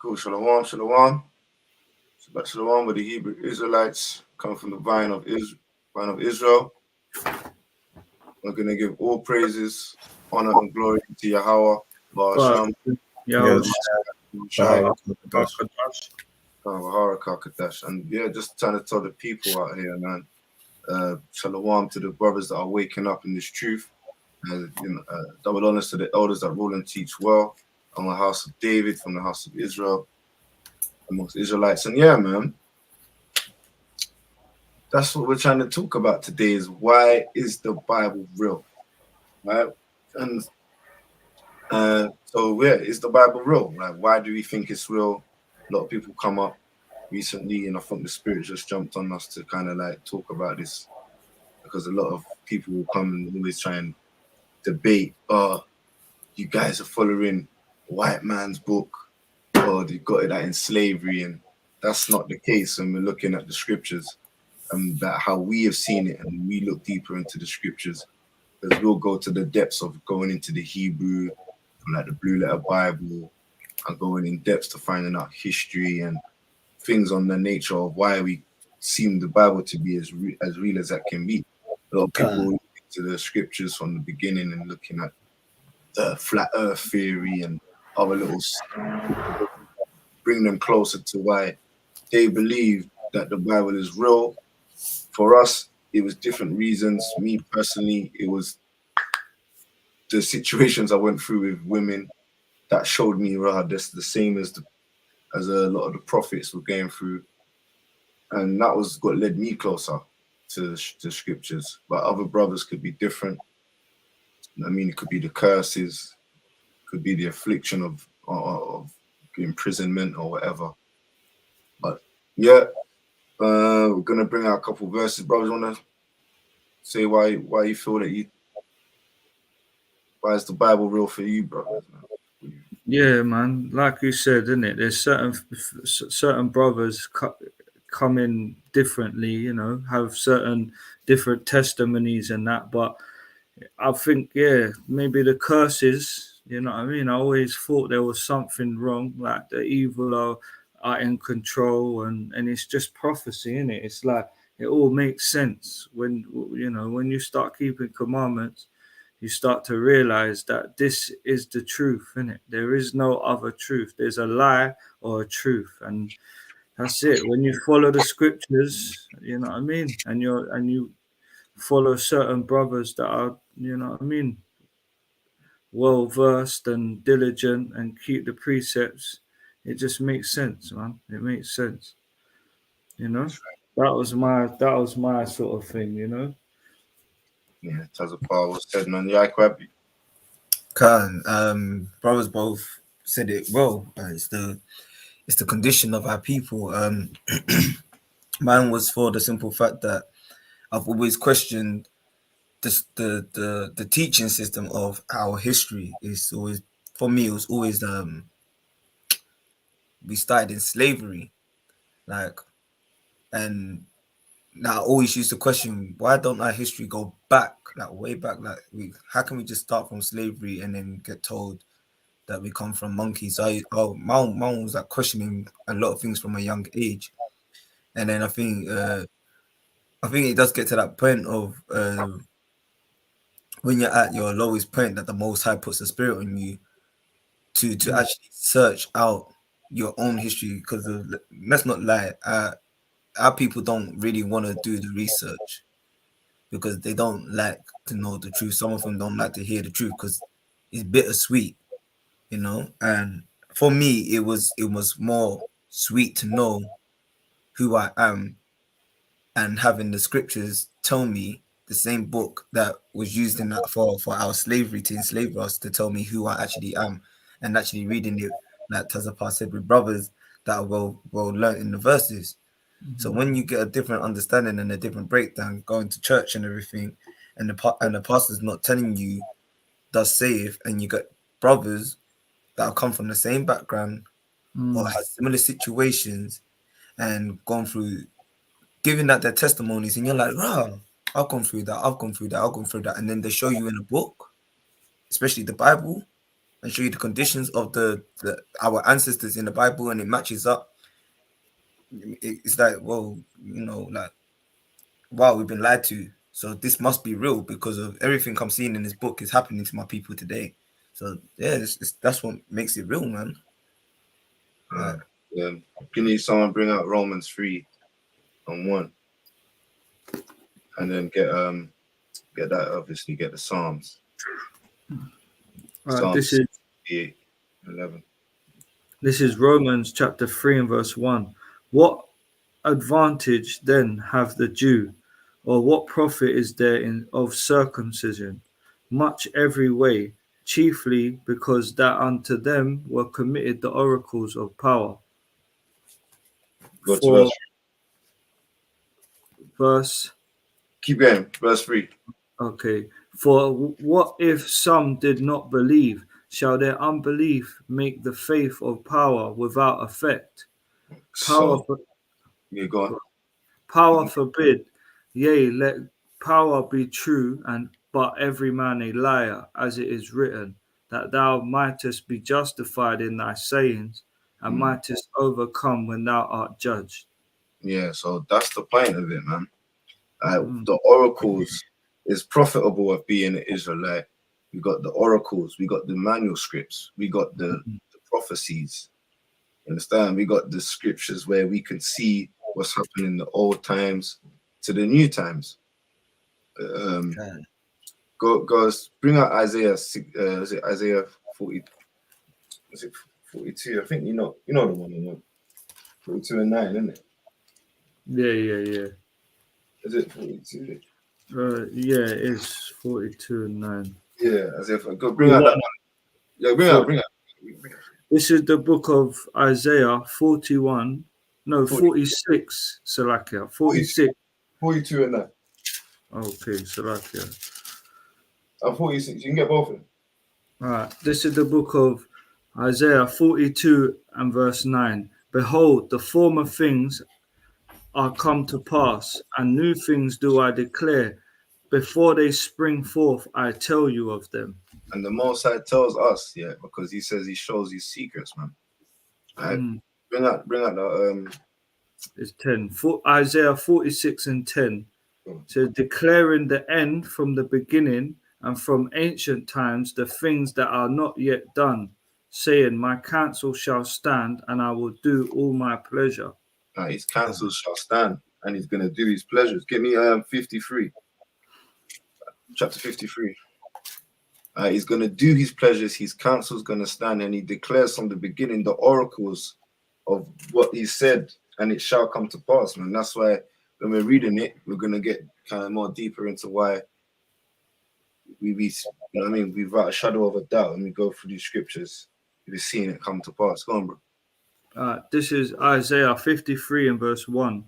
Cool. Shalom, shalom. Shabbat shalom with the Hebrew Israelites coming from the vine of Israel. We're gonna give all praises, honor, and glory to Yahweh, Fuck. Ba'asham, Yo, Shai, Shakadash. Kadash. And yeah, just trying to tell the people out here, man. Shalom to the brothers that are waking up in this truth. Double honors to the elders that rule and teach well on the house of David, from the house of Israel, amongst Israelites. And yeah, man, that's what we're trying to talk about today, is why is the Bible real? Right? And so yeah, is the Bible real? Like, why do we think it's real? A lot of people come up recently, and I think the Spirit just jumped on us to kind of like talk about this, because a lot of people will come and always try and debate, you guys are following white man's book, or you got it out in slavery, and that's not the case when we're looking at the scriptures and that how we have seen it, and we look deeper into the scriptures, because we'll go to the depths of going into the Hebrew, from like the Blue Letter Bible, and going in depths to finding out history and things on the nature of why we seem the Bible to be as real as that can be. A lot of people look into the scriptures from the beginning and looking at the flat earth theory and other little bring them closer to why they believe that the Bible is real. For us, it was different reasons. Me personally, it was the situations I went through with women that showed me, that's the same as as a lot of the prophets were going through, and that was what led me closer to the scriptures. But other brothers could be different. I mean, it could be the curses, could be the affliction of imprisonment or whatever. But yeah, we're gonna bring out a couple verses. Brothers, wanna say why you feel that why is the Bible real for you, brothers? Yeah, man. Like you said, isn't it? There's certain brothers come in differently, have certain different testimonies and that. But I think, yeah, maybe the curses, you know what I mean? I always thought there was something wrong, like the evil are in control, and it's just prophecy, isn't it? It's like it all makes sense when when you start keeping commandments. You start to realize that this is the truth, innit? There is no other truth. There's a lie or a truth, and that's it. When you follow the scriptures, you know what I mean, and you follow certain brothers that are, you know what I mean, well versed and diligent and keep the precepts, it just makes sense, man. It makes sense, you know. That was my sort of thing, you know. Yeah, as Paul was said, man. Yeah, quite. Brothers both said it well. It's the condition of our people. Mine was for the simple fact that I've always questioned the teaching system of our history. Is always, for me, it was always we started in slavery, like, and now I always used to question, why don't our history go back, like way back, like how can we just start from slavery and then get told that we come from monkeys? My mom was like questioning a lot of things from a young age, and then I think it does get to that point of when you're at your lowest point, that the Most High puts a spirit on you to actually search out your own history. Because let's not lie, our people don't really want to do the research because they don't like to know the truth. Some of them don't like to hear the truth because it's bittersweet, you know. And for me, it was more sweet to know who I am and having the scriptures tell me, the same book that was used in that for our slavery to enslave us, to tell me who I actually am, and actually reading it, like Tazapar said, with brothers that are well learned in the verses. So when you get a different understanding and a different breakdown, going to church and everything, and the pastor's not telling you thus saith, and you got brothers that have come from the same background or had similar situations and gone through, giving that their testimonies, and you're like, wow, I've gone through that, and then they show you in a book, especially the Bible, and show you the conditions of our ancestors in the Bible, and it matches up, it's like, well, like, wow, we've been lied to. So this must be real because of everything I'm seeing in this book is happening to my people today. So yeah, that's what makes it real, man. Yeah. Can you someone bring out Romans 3 and 1, and then get that, obviously get the Psalms. This is 11. This is Romans chapter 3 and verse 1. What advantage then have the Jew, or what profit is there of circumcision? Much every way, chiefly because that unto them were committed the oracles of power. Go to verse. Keep going. Verse 3. Okay. For what if some did not believe? Shall their unbelief make the faith of power without effect? You go on. Power forbid, yea, let power be true, but every man a liar, as it is written, that thou mightest be justified in thy sayings, and mightest overcome when thou art judged. Yeah, so that's the point of it, man. The oracles is profitable of being an Israelite. We got the oracles, we got the manuscripts, we got the prophecies. You understand? We got the scriptures where we can see what's happening in the old times to the new times. Goes bring out Isaiah. Is it Isaiah 40? Is it 42? I think you know the one. 42 and 9, isn't it? Yeah. Is it 42? Yeah, it is 42 and 9. Yeah, as if go bring out that one. Yeah, bring out. This is the book of Isaiah 41. No, 46. Salakia. 46. 42 and 9. Okay, Salakia. 46. You can get both of them. All right. This is the book of Isaiah 42 and verse 9. Behold, the former things are come to pass, and new things do I declare. Before they spring forth, I tell you of them. And the Most High tells us, because he says he shows his secrets, man. Right? Bring out the It's 10. Isaiah 46 and 10. So declaring the end from the beginning and from ancient times the things that are not yet done, saying, my counsel shall stand, and I will do all my pleasure. His counsel shall stand, and he's gonna do his pleasures. Give me 53. Chapter 53. He's going to do his pleasures, his counsel's going to stand, and he declares from the beginning the oracles of what he said, and it shall come to pass, man. That's why when we're reading it, we're going to get kind of more deeper into why without a shadow of a doubt, when we go through these scriptures, we're seeing it come to pass. Go on, bro. This is Isaiah 53 and verse 1.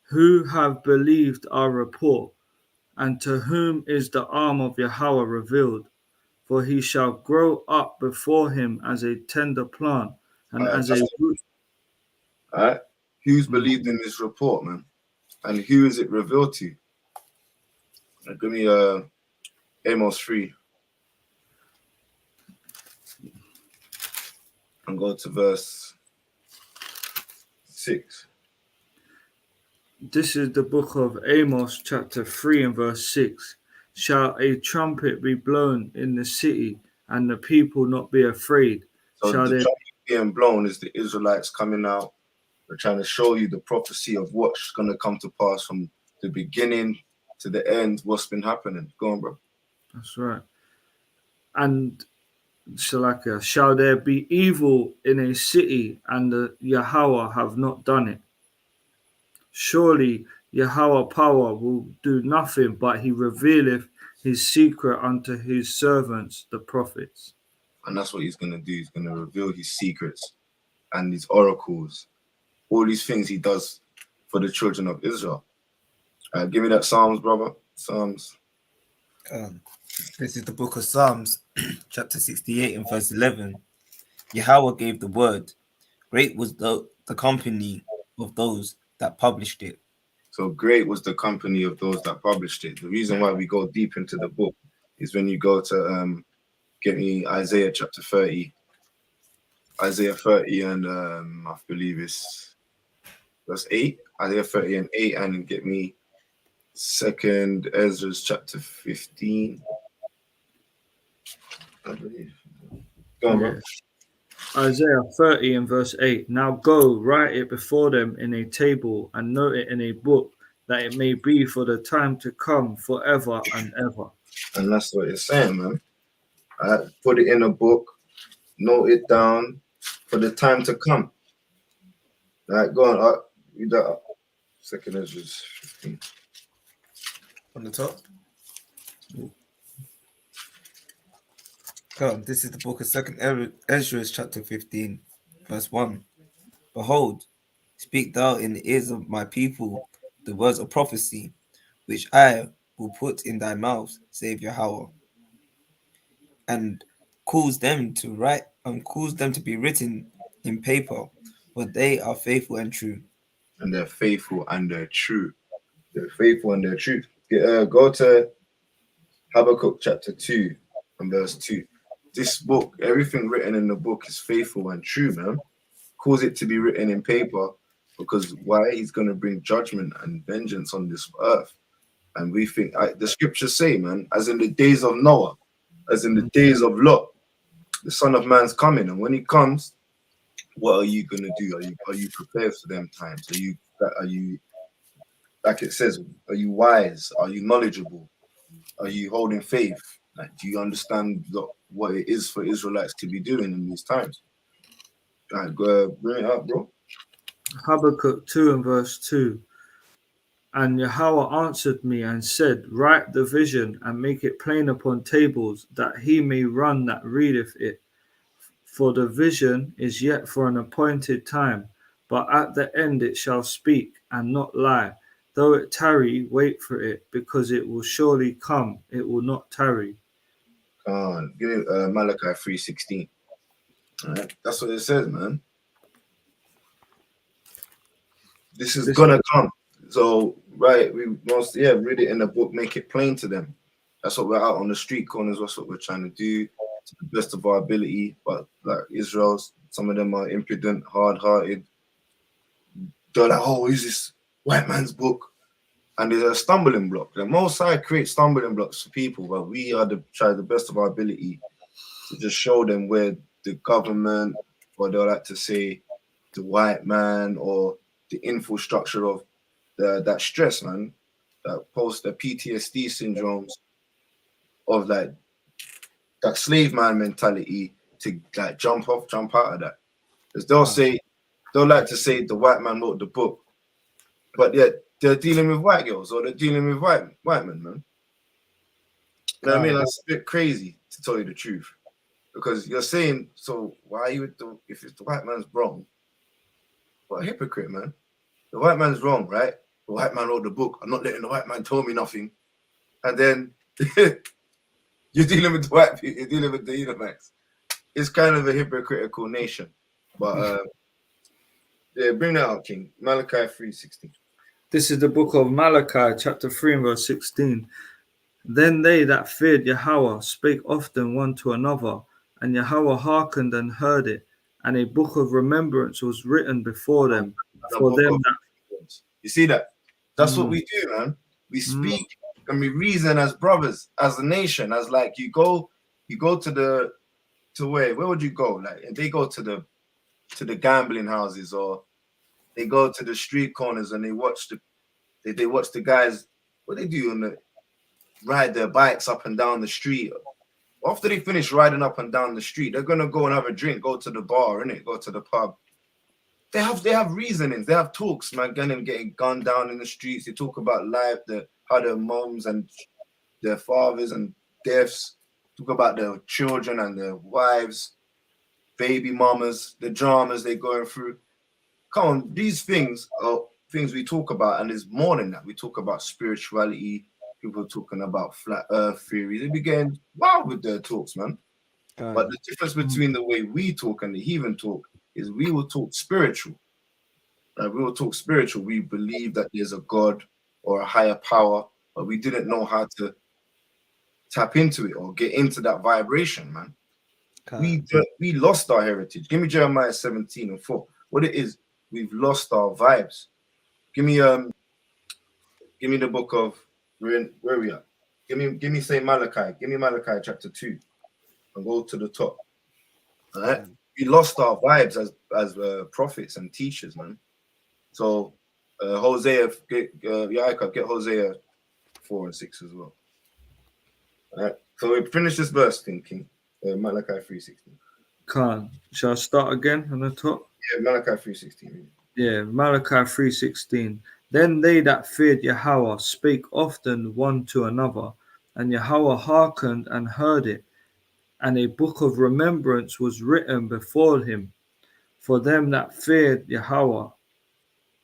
Who have believed our report, and to whom is the arm of Yahweh revealed? For he shall grow up before him as a tender plant, and as a root. All right. Who's believed in this report, man? And who is it revealed to? Give me Amos 3. And go to verse 6. This is the book of Amos, chapter 3 and verse 6. Shall a trumpet be blown in the city, and the people not be afraid? So the trumpet being blown is the Israelites coming out. We're trying to show you the prophecy of what's going to come to pass from the beginning to the end, what's been happening. Go on, bro. That's right. And Shalakia, shall there be evil in a city, and the Yahweh have not done it? Surely Yahweh power will do nothing, but he revealeth his secret unto his servants, the prophets. And that's what he's going to do. He's going to reveal his secrets and his oracles. All these things he does for the children of Israel. Give me that Psalms, brother. Psalms. This is the book of Psalms, chapter 68 and verse 11. Yahweh gave the word. Great was the company of those that published it. So great was the company of those that published it. The reason why we go deep into the book is when you go to get me Isaiah chapter 30. Isaiah 30 and I believe it's verse 8. Isaiah 30 and 8, and get me Second Ezra chapter 15. I believe. Go on, bro. Isaiah 30 and verse 8. Now go, write it before them in a table and note it in a book, that it may be for the time to come forever and ever. And that's what it's saying, man. Put it in a book, note it down for the time to come. Right, go on. Read that up. Second Ezra 15. On the top. Come, this is the book of Second Ezra, chapter 15, verse 1. Behold, speak thou in the ears of my people the words of prophecy, which I will put in thy mouth, save Yahweh, and cause them to write and cause them to be written in paper, for they are faithful and true. And they're faithful and they're true. They're faithful and they're true. Go to Habakkuk chapter 2 and verse 2. This book, everything written in the book is faithful and true, man. Cause it to be written in paper, because why? He's going to bring judgment and vengeance on this earth. And we think, the scriptures say, man, as in the days of Noah, as in the days of Lot, the Son of Man's coming. And when he comes, what are you going to do? Are you prepared for them times? Are you, like it says, are you wise? Are you knowledgeable? Are you holding faith? Like, do you understand what it is for Israelites to be doing in these times? Like, bring it up, bro. Habakkuk 2 and verse 2. And Yahweh answered me and said, write the vision and make it plain upon tables, that he may run that readeth it. For the vision is yet for an appointed time, but at the end it shall speak and not lie. Though it tarry, wait for it, because it will surely come, it will not tarry. Give me Malachi 3:16. All right, that's what it says, man. This is gonna come. So, right, we must read it in the book, make it plain to them. That's what we're out on the street corners. That's what we're trying to do to the best of our ability. But like Israel's, some of them are impudent, hard-hearted. They're like, oh, is this white man's book? And there's a stumbling block. The Most High creates stumbling blocks for people, but we are try the best of our ability to just show them where the government, or they like to say the white man, or the infrastructure of that stress, man, that the PTSD syndromes of like that slave man mentality to like jump out of that. Because they'll like to say the white man wrote the book, but yet they're dealing with white girls, or they're dealing with white men, man. You know what I mean? That's a bit crazy, to tell you the truth. Because you're saying, so why are you if it's the white man's wrong? What a hypocrite, man. The white man's wrong, right? The white man wrote the book. I'm not letting the white man tell me nothing. And then you're dealing with the white people, you're dealing with the Edomites. It's kind of a hypocritical nation. But bring that out, King. Malachi 3:16. This is the book of Malachi, chapter 3 and verse 16. Then they that feared Yahweh spake often one to another, and Yahweh hearkened and heard it, and a book of remembrance was written before them. For them that... You see that? That's what we do, man. We speak and we reason as brothers, as a nation, as like you go to where would you go? Like if they go to the gambling houses, or they go to the street corners and they watch the guys, what they do ride their bikes up and down the street. After they finish riding up and down the street, they're gonna go and have a drink, go to the bar, go to the pub. They have reasonings, they have talks, man, getting gunned down in the streets. They talk about life, how their moms and their fathers and deaths, talk about their children and their wives, baby mamas, the dramas they're going through. Come on, these things are things we talk about, and there's more than that. We talk about spirituality, people talking about flat earth theory. They be getting wild with their talks, man. But the difference between the way we talk and the heathen talk is we will talk spiritual. We will talk spiritual. We believe that there's a God or a higher power, but we didn't know how to tap into it or get into that vibration, man. Can't. We lost our heritage. Give me Jeremiah 17:4. What it is, we've lost our vibes. Give me the book of where we at. Give me say Malachi. Give me Malachi chapter 2 and go to the top. All right. We lost our vibes as prophets and teachers, man. So Hosea, get Hosea 4 and 6 as well. All right. So we finish this verse, King. Malachi 3:16. Khan. Shall I start again on the top? Yeah, Malachi 3:16. Yeah, Malachi 3:16. Then they that feared Yahweh spake often one to another, and Yahweh hearkened and heard it, and a book of remembrance was written before him for them that feared Yahweh,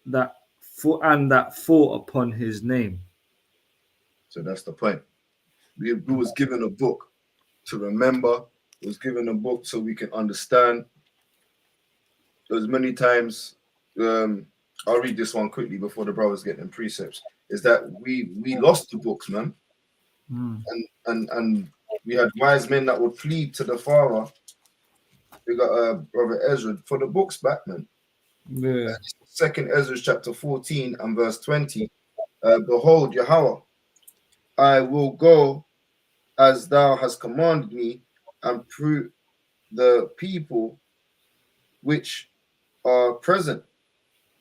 that thought upon his name. So that's the point. We was given a book to remember. It was given a book so we can understand. There's many times. I'll read this one quickly before the brothers get them precepts. Is that we lost the books, man, and we had wise men that would plead to the Father. We got brother Ezra for the books back, man. Yeah. Second Ezra chapter 14 and verse 20. Behold, Yahweh, I will go as thou hast commanded me, and prove the people which are present,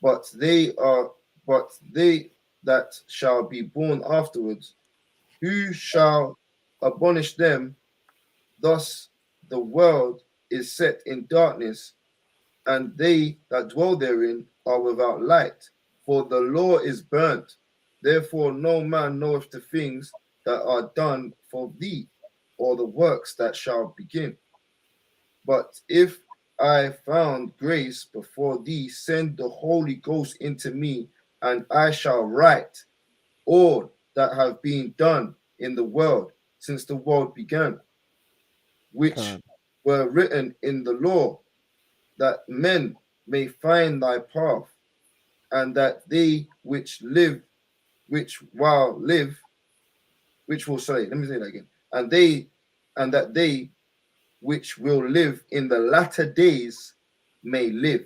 but they that shall be born afterwards, who shall abolish them? Thus the world is set in darkness, and they that dwell therein are without light. For the law is burnt, therefore no man knoweth the things that are done for thee, or the works that shall begin. But if I found grace before thee, send the Holy Ghost into me, and I shall write all that have been done in the world since the world began, which were written in the law, that men may find thy path, and that they which will say, let me say that again, and that they which will live in the latter days may live.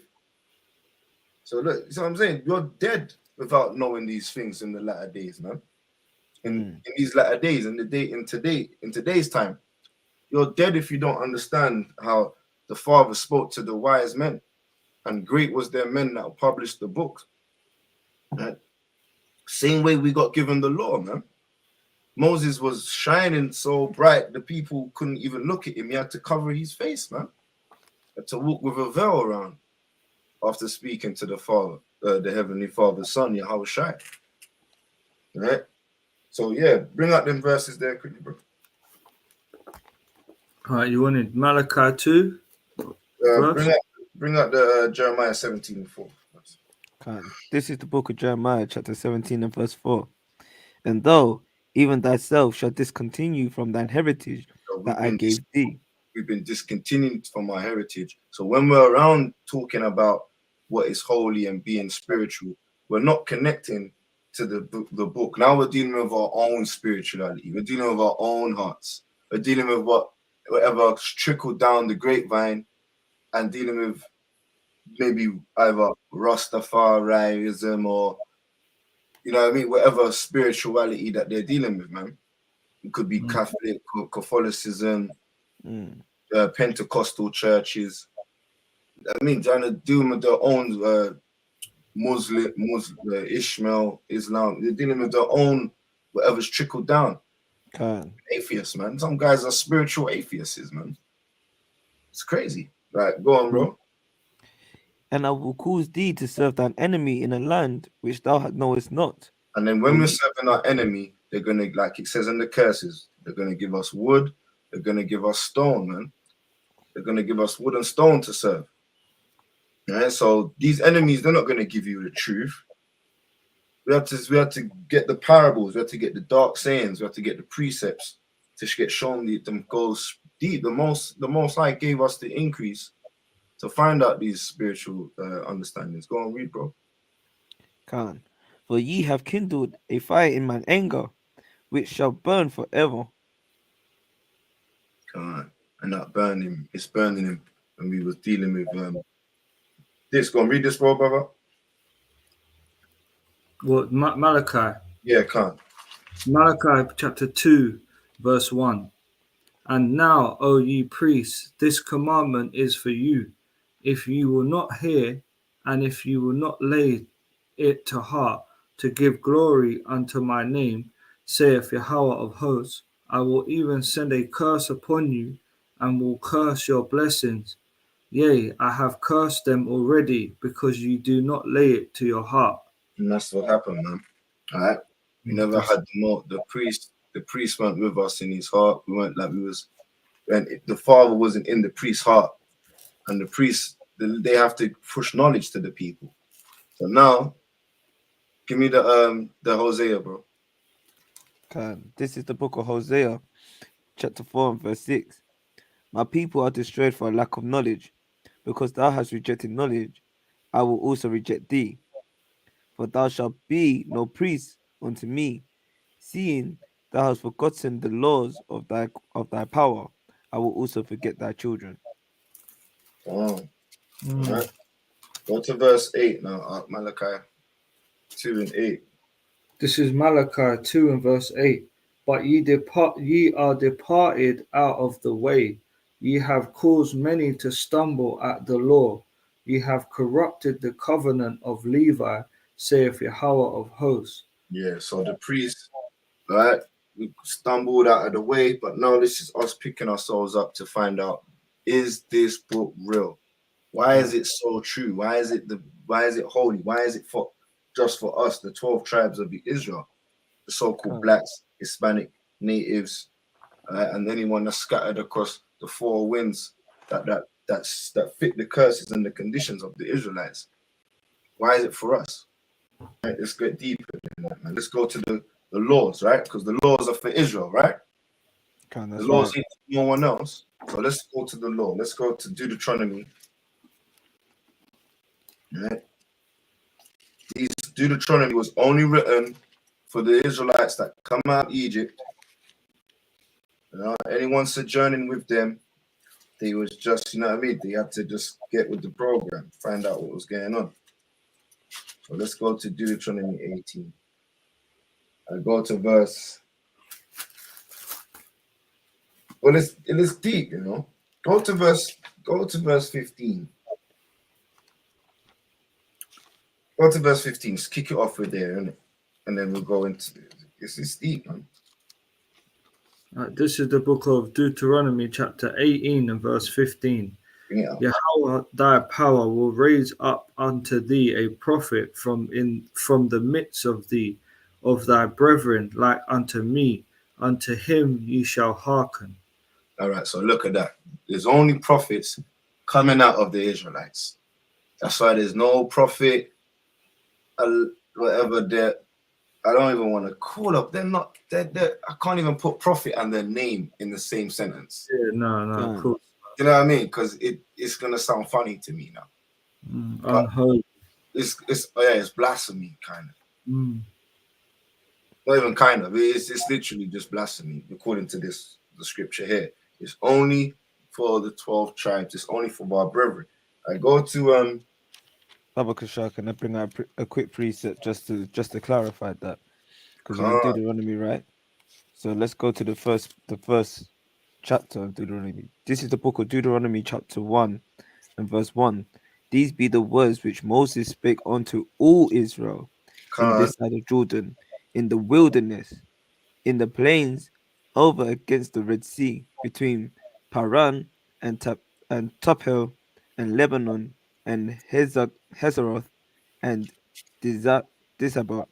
So look, so I'm saying you're dead without knowing these things in the latter days, man. In these latter days, in today's time, you're dead if you don't understand how the Father spoke to the wise men, and great was their men that published the books. Right? Same way we got given the law, man. Moses was shining so bright the people couldn't even look at him. He had to cover his face, man. He had to walk with a veil around after speaking to the Father, the Heavenly Father's Son, Yahweh Shai. Right? So yeah, bring out them verses there quickly, bro. All right, you wanted Malachi 2? Bring out the Jeremiah 17:4. This is the book of Jeremiah, chapter 17 and verse 4. And thou, even thyself, shalt discontinue from thine heritage that I gave thee. We've been discontinued from our heritage. So when we're around talking about what is holy and being spiritual, we're not connecting to the book. Now we're dealing with our own spirituality. We're dealing with our own hearts. We're dealing with whatever trickled down the grapevine, and dealing with maybe either Rastafarianism or, you know what I mean, whatever spirituality that they're dealing with, man. It could be Catholic, Catholicism, Pentecostal churches. I mean, trying to deal with their own Muslim, Ishmael, Islam. They're dealing with their own whatever's trickled down. Atheists, man. Some guys are spiritual atheists, man. It's crazy. Right, go on, bro. And I will cause thee to serve thine enemy in a land which thou knowest not. And then when we're serving our enemy, they're gonna, like it says in the curses, they're gonna give us wood, they're gonna give us stone, man. They're gonna give us wood and stone to serve. Yeah, so these enemies, they're not gonna give you the truth. We have to get the parables, we have to get the dark sayings, we have to get the precepts to get shown them goes deep. The most High gave us the increase to find out these spiritual understandings. Go on, read, bro. For ye have kindled a fire in mine anger, which shall burn forever. And that it's burning him. And we was dealing with this. Go and read this, bro, brother. What Malachi? Yeah, can't. Malachi chapter 2, verse 1. And now, O ye priests, this commandment is for you. If you will not hear, and if you will not lay it to heart, to give glory unto my name, saith Yahweh of hosts, I will even send a curse upon you, and will curse your blessings. Yea, I have cursed them already, because you do not lay it to your heart. And that's what happened, man. All right. We never had the priest. The priest weren't with us in his heart. We weren't like we was. And the father wasn't in the priest's heart, and the priests they have to push knowledge to the people. So now, give me the Hosea, bro. Okay. This is the book of Hosea, chapter 4 and verse 6. My people are destroyed for a lack of knowledge. Because thou hast rejected knowledge, I will also reject thee. For thou shalt be no priest unto me, seeing thou hast forgotten the laws of thy power. I will also forget thy children. All right. Go to verse 8 now, Malachi 2 and 8. This is Malachi 2 and verse 8. But ye are departed out of the way. Ye have caused many to stumble at the law. Ye have corrupted the covenant of Levi, saith Yahweh of hosts. Yeah, so the priest, right? We stumbled out of the way, but now this is us picking ourselves up to find out, is this book real? Why is it so true? Why is it holy? Why is it just for us, the 12 tribes of Israel, the so-called blacks, Hispanic, natives, and anyone that's scattered across the four winds that fit the curses and the conditions of the Israelites? Why is it for us? Right, let's get deeper than that, man. Let's go to the laws, right? Because the laws are for Israel, right? The laws ain't for no one else. So let's go to the law. Let's go to Deuteronomy. Right? Deuteronomy was only written for the Israelites that come out of Egypt. Anyone sojourning with them, they was just, you know what I mean? They had to just get with the program, find out what was going on. So let's go to Deuteronomy 18. I go to verse. Well, it's deep, you know. Go to verse 15. Go to verse 15. Just kick it off with there, innit? And then we'll go into it's deep, man. This is the book of Deuteronomy, chapter 18 and verse 15. Yahweh thy power will raise up unto thee a prophet from the midst of thee, of thy brethren, like unto me. Unto him ye shall hearken. All right, so look at that. There's only prophets coming out of the Israelites. That's why there's no prophet, whatever that. I don't even want to call up. They're I can't even put prophet and their name in the same sentence. Yeah, no, cool. You know what I mean? Because it's gonna sound funny to me now. Unholy. It's blasphemy, kind of. Not even kind of. It's literally just blasphemy, according to the scripture here. It's only for the 12 tribes. It's only for our brethren. I go to Baba Kashar, can I bring out a quick precept just to clarify that? Because we're in Deuteronomy, right? So let's go to the first chapter of Deuteronomy. This is the book of Deuteronomy, chapter 1 and verse 1. These be the words which Moses spake unto all Israel in this side of Jordan, in the wilderness, in the plains, over against the Red Sea, between Paran and Tophel, and Lebanon, and Hazeroth, and Dishabot.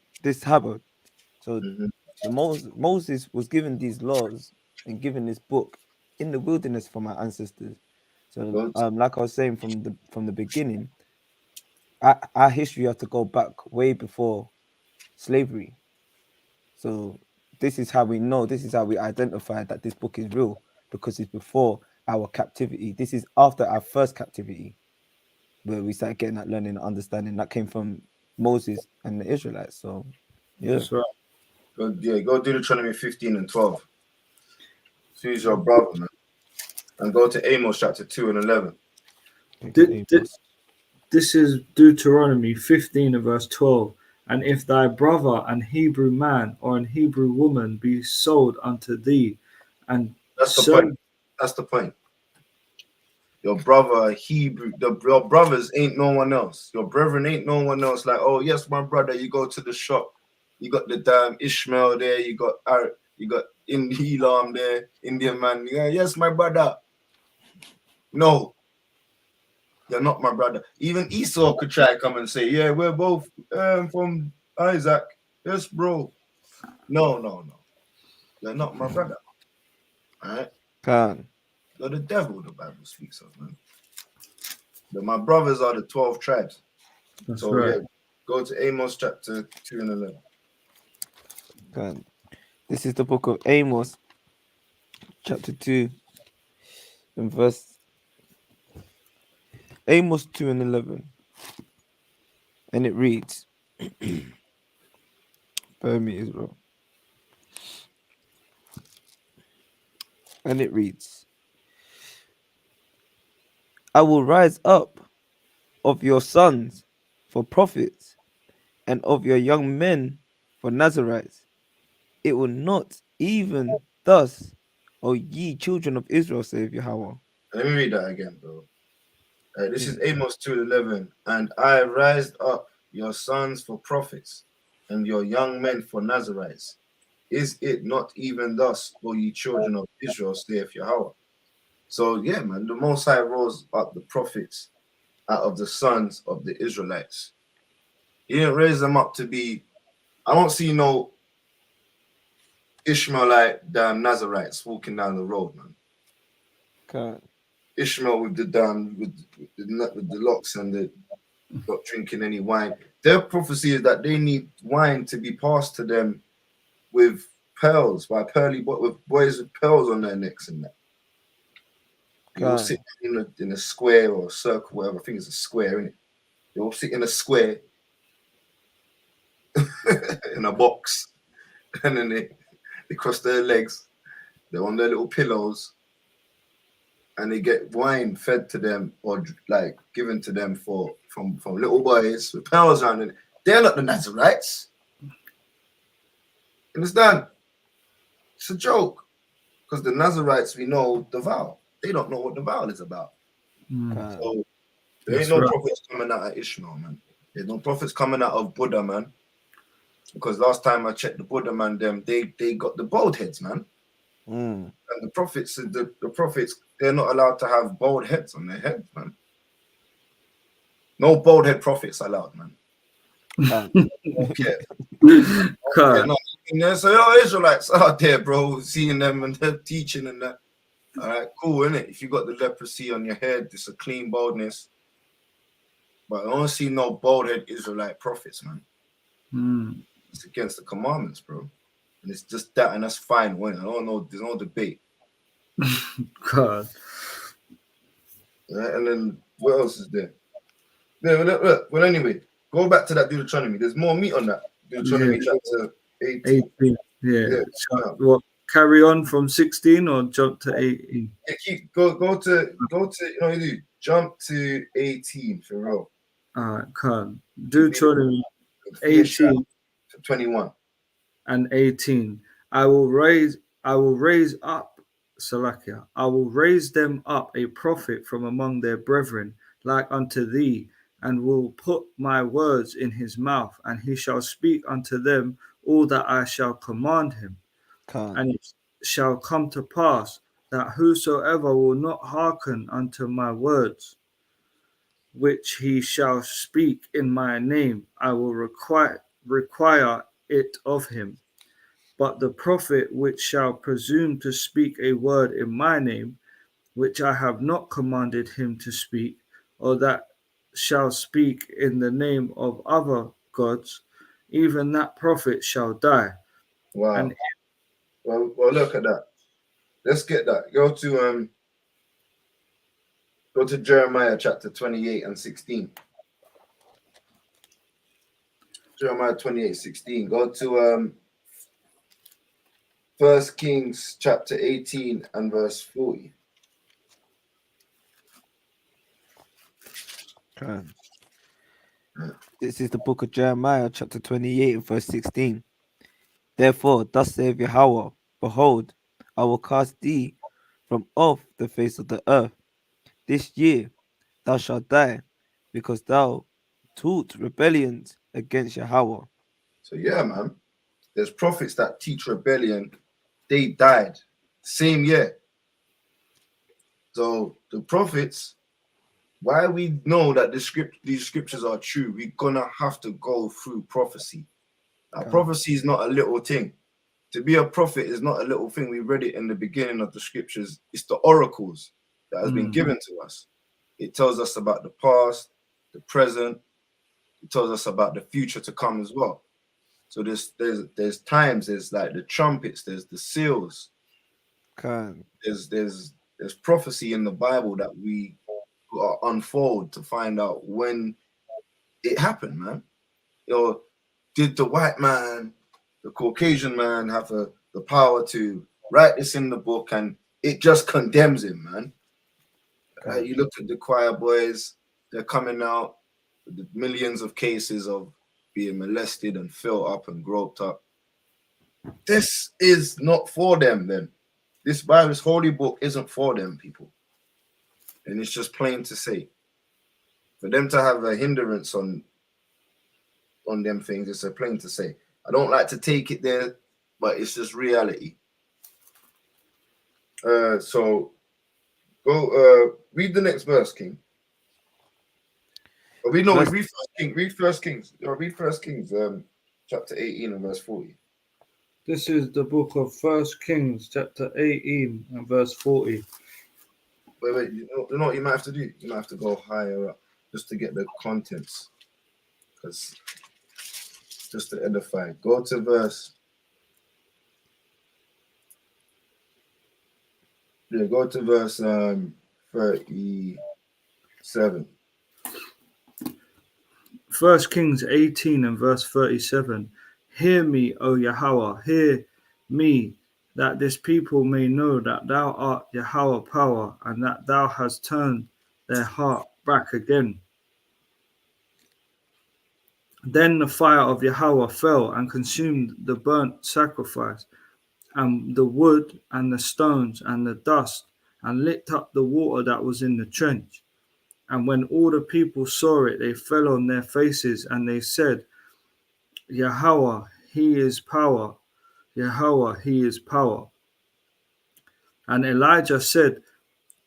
So Moses was given these laws and given this book in the wilderness from our ancestors. So like I was saying from the beginning, our history has to go back way before slavery. So this is how we know, this is how we identify that this book is real, because it's before our captivity. This is after our first captivity, where we started getting that learning and understanding that came from Moses and the Israelites. So yeah, that's right. Go Deuteronomy 15 and 12. Who's your brother, man? And go to Amos chapter 2 and 11. Did- This is Deuteronomy 15 and verse 12. And if thy brother, an Hebrew man or an Hebrew woman, be sold unto thee, and That's the serve- point. That's the point. Your brother, your brothers ain't no one else. Your brethren ain't no one else. Like, oh yes, my brother. You go to the shop, you got the damn Ishmael there. You got Elam there, Indian man. Yeah, yes, my brother. No, you're not my brother. Even Esau could try to come and say, yeah, we're both from Isaac. Yes, bro. No. You're not my brother. All right. Khan. You're the devil, the Bible speaks of, man. But my brothers are the 12 tribes. That's So right. yeah, go to Amos chapter 2 and 11. Khan. This is the book of Amos, chapter 2, and verse Amos 2 and 11. And it reads, bear me, Israel. And it reads, I will rise up of your sons for prophets, and of your young men for Nazarites. It will not even thus, O ye children of Israel, save Yahweh. Let me read that again, bro. This is Amos 2 and 11. And I raised up your sons for prophets, and your young men for Nazarites. Is it not even thus, O ye children of Israel, saith Yahweh? So yeah, man, the Most High rose up the prophets out of the sons of the Israelites. He didn't raise them up to be. I don't see no Ishmaelite damn Nazarites walking down the road, man. God. Ishmael with the damn with the locks and the not drinking any wine. Their prophecy is that they need wine to be passed to them with pearls, by with boys with pearls on their necks and that. They all God. sit in a square or a circle, whatever. I think it's a square, isn't it? They all sit in a square in a box, and then they cross their legs. They're on their little pillows, and they get wine fed to them or like given to them from little boys with pearls on it. They're not the Nazarites. Understand? It's a joke. Because the Nazarites, we know the vow. They don't know what the vow is about. God. So there ain't That's no right. prophets coming out of Ishmael, man. There's no prophets coming out of Buddha, man. Because last time I checked the Buddha, man, they got the bald heads, man. Mm. And the prophets, they're not allowed to have bald heads on their heads, man. No bald head prophets allowed, man. God. Okay. God. No, there's Israelites out there, bro, seeing them and they're teaching and that. All right, cool, innit? If you got the leprosy on your head, it's a clean baldness. But I don't see no bald head Israelite prophets, man. Mm. It's against the commandments, bro. And it's just that, and that's fine. When I don't know, there's no debate. God. Right? And then what else is there? Yeah, well, anyway, go back to that Deuteronomy. There's more meat on that. Deuteronomy chapter 18. 18. Yeah. Yeah. So, what? Carry on from 16 or jump to 18? Yeah, go to you know what you do? Jump to 18 for real. Can't. Deuteronomy Finish 18 to 21. and 18. I will raise up Salakia. I will raise them up a prophet from among their brethren, like unto thee, and will put my words in his mouth, and he shall speak unto them all that I shall command him. God. And it shall come to pass that whosoever will not hearken unto my words, which he shall speak in my name, I will require it of him. But the prophet which shall presume to speak a word in my name, which I have not commanded him to speak, or that shall speak in the name of other gods, even that prophet shall die. Wow. And Well, look at that. Let's get that. Go to Jeremiah chapter 28 and 16. Jeremiah 28, 16. Go to 1 Kings chapter 18 and verse 40. Okay. This is the book of Jeremiah, chapter 28, and verse 16. Therefore, thus saith Yahweh, behold, I will cast thee from off the face of the earth. This year thou shalt die, because thou taught rebellions against Yahweh. So yeah, man. There's prophets that teach rebellion. They died same year. So the prophets, why we know that these scriptures are true, we're gonna have to go through prophecy. Now, Okay. prophecy is not a little thing. To be a prophet is not a little thing. We read it in the beginning of the scriptures. It's the oracles that has been given to us. It tells us about the past, the present. It tells us about the future to come as well. So there's times, there's like the trumpets, there's the seals, Okay. there's prophecy in the Bible that we unfold to find out when it happened, man. You know, did the white man, the Caucasian man, have the power to write this in the book and it just condemns him, man? Okay. You look at the choir boys, they're coming out with the millions of cases of being molested and filled up and groped up. This is not for them, then. This Bible's holy book isn't for them, people. And it's just plain to say. For them to have a hindrance on them things, it's a plain to say. I don't like to take it there, but it's just reality. So go read the next verse, King. We know we read First Kings. Read First Kings, chapter 18 and verse 40. This is the book of First Kings, chapter 18 and verse 40. Wait, you know what you might have to do? You might have to go higher up just to get the contents. Because just to edify. Go to verse. Yeah, go to verse 37. First Kings 18 and verse 37. Hear me, O Yahweh, hear me, that this people may know that thou art Yahweh power, and that thou hast turned their heart back again. Then the fire of Yahweh fell and consumed the burnt sacrifice, and the wood, and the stones, and the dust, and licked up the water that was in the trench. And when all the people saw it, they fell on their faces, and they said, Yahweh, he is power. Yahweh, he is power. And Elijah said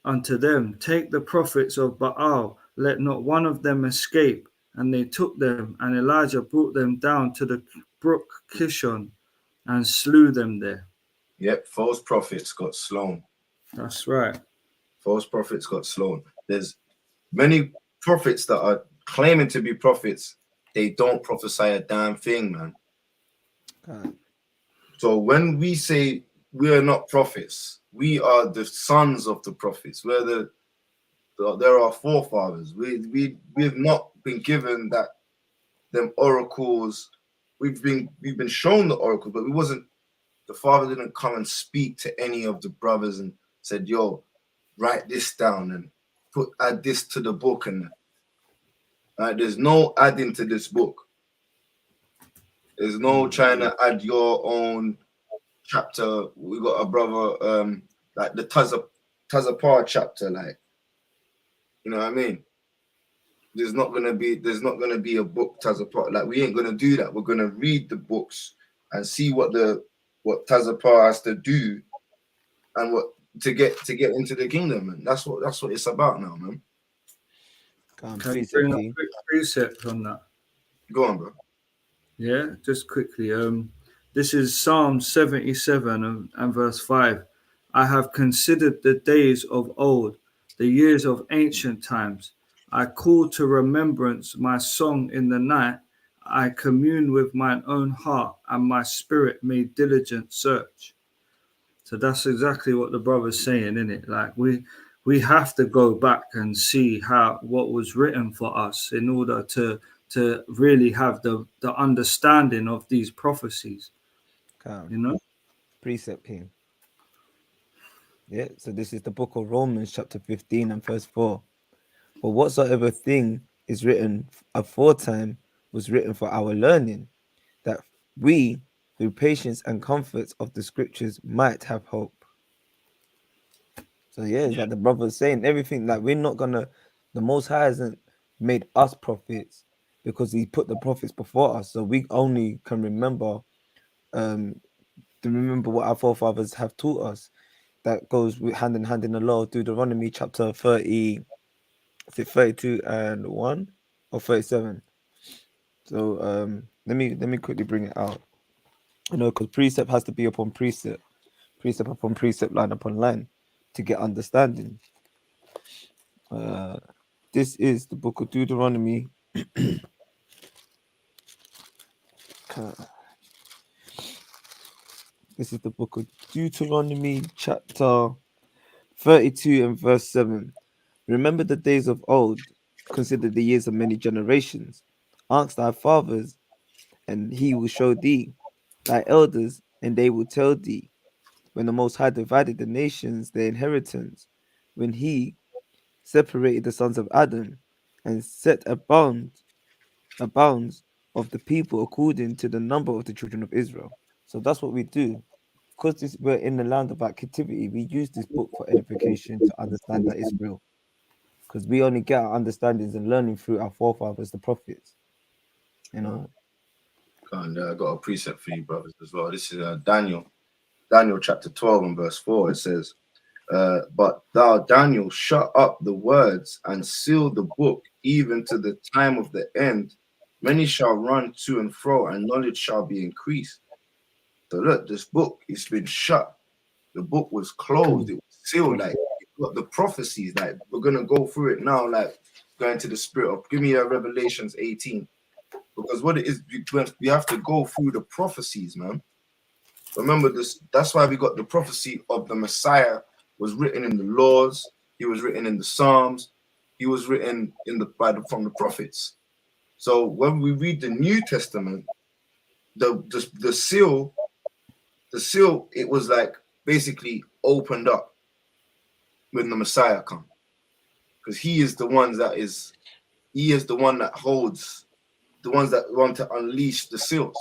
unto them, take the prophets of Baal, let not one of them escape. And they took them, and Elijah brought them down to the brook Kishon and slew them there. Yep, false prophets got slain. That's right. False prophets got slain. There's many prophets that are claiming to be prophets. They don't prophesy a damn thing, man. Okay. So when we say we're not prophets, we are the sons of the prophets. They're our forefathers. We've not been given them oracles. We've been shown the oracles, but the father didn't come and speak to any of the brothers and said, yo, write this down and add this to the book. And there's no adding to this book. There's no trying to add your own chapter. We got a brother, like the Tazapar chapter, like, you know what I mean? There's not gonna be a book Tazapar. Like, we ain't gonna do that. We're gonna read the books and see what Tazapar has to do and what to get into the kingdom, and that's what it's about now, man. Can you bring a quick precept on that? Go on, bro. Yeah, just quickly. This is Psalm 77 and verse 5. I have considered the days of old, the years of ancient times. I call to remembrance my song in the night. I commune with mine own heart, and my spirit made diligent search. So that's exactly what the brother's saying, isn't it? Like we have to go back and see what was written for us in order to really have the understanding of these prophecies. You know? Precept King. Yeah, so this is the book of Romans, chapter 15 and verse 4. For whatsoever thing is written aforetime was written for our learning, that we, through patience and comfort of the scriptures, might have hope. So yeah, it's like the brother's saying, everything like we're not gonna. The Most High hasn't made us prophets because He put the prophets before us, so we only can remember to remember what our forefathers have taught us. That goes hand in hand in the law. Deuteronomy chapter 30, is it 32 and 1 or 37? So let me quickly bring it out. You know, because precept has to be upon precept, precept upon precept, line upon line, to get understanding. This is the book of Deuteronomy. This is the book of Deuteronomy, chapter 32 and verse 7. Remember the days of old, consider the years of many generations. Ask thy fathers, and he will show thee, thy elders, and they will tell thee. When the Most High divided the nations, their inheritance, when he separated the sons of Adam, and set a bounds of the people according to the number of the children of Israel. So that's what we do. Because we're in the land of our captivity, we use this book for edification to understand that it's real. Because we only get our understandings and learning through our forefathers, the prophets. You know. And I got a precept for you, brothers, as well. This is Daniel chapter 12 and verse 4. It says, but thou, Daniel, shut up the words and seal the book, even to the time of the end. Many shall run to and fro, and knowledge shall be increased. So look, this book, it's been shut. The book was closed. It was sealed. Like, it got the prophecies. Like, we're going to go through it now, like, going to the spirit of, give me a Revelations 18. Because what it is, we have to go through the prophecies, man. Remember this, that's why we got the prophecy of the Messiah was written in the laws, he was written in the Psalms, he was written in from the prophets. So when we read the New Testament, the seal, it was like basically opened up when the Messiah come. Because he is the one that holds, the ones that want to unleash the seals.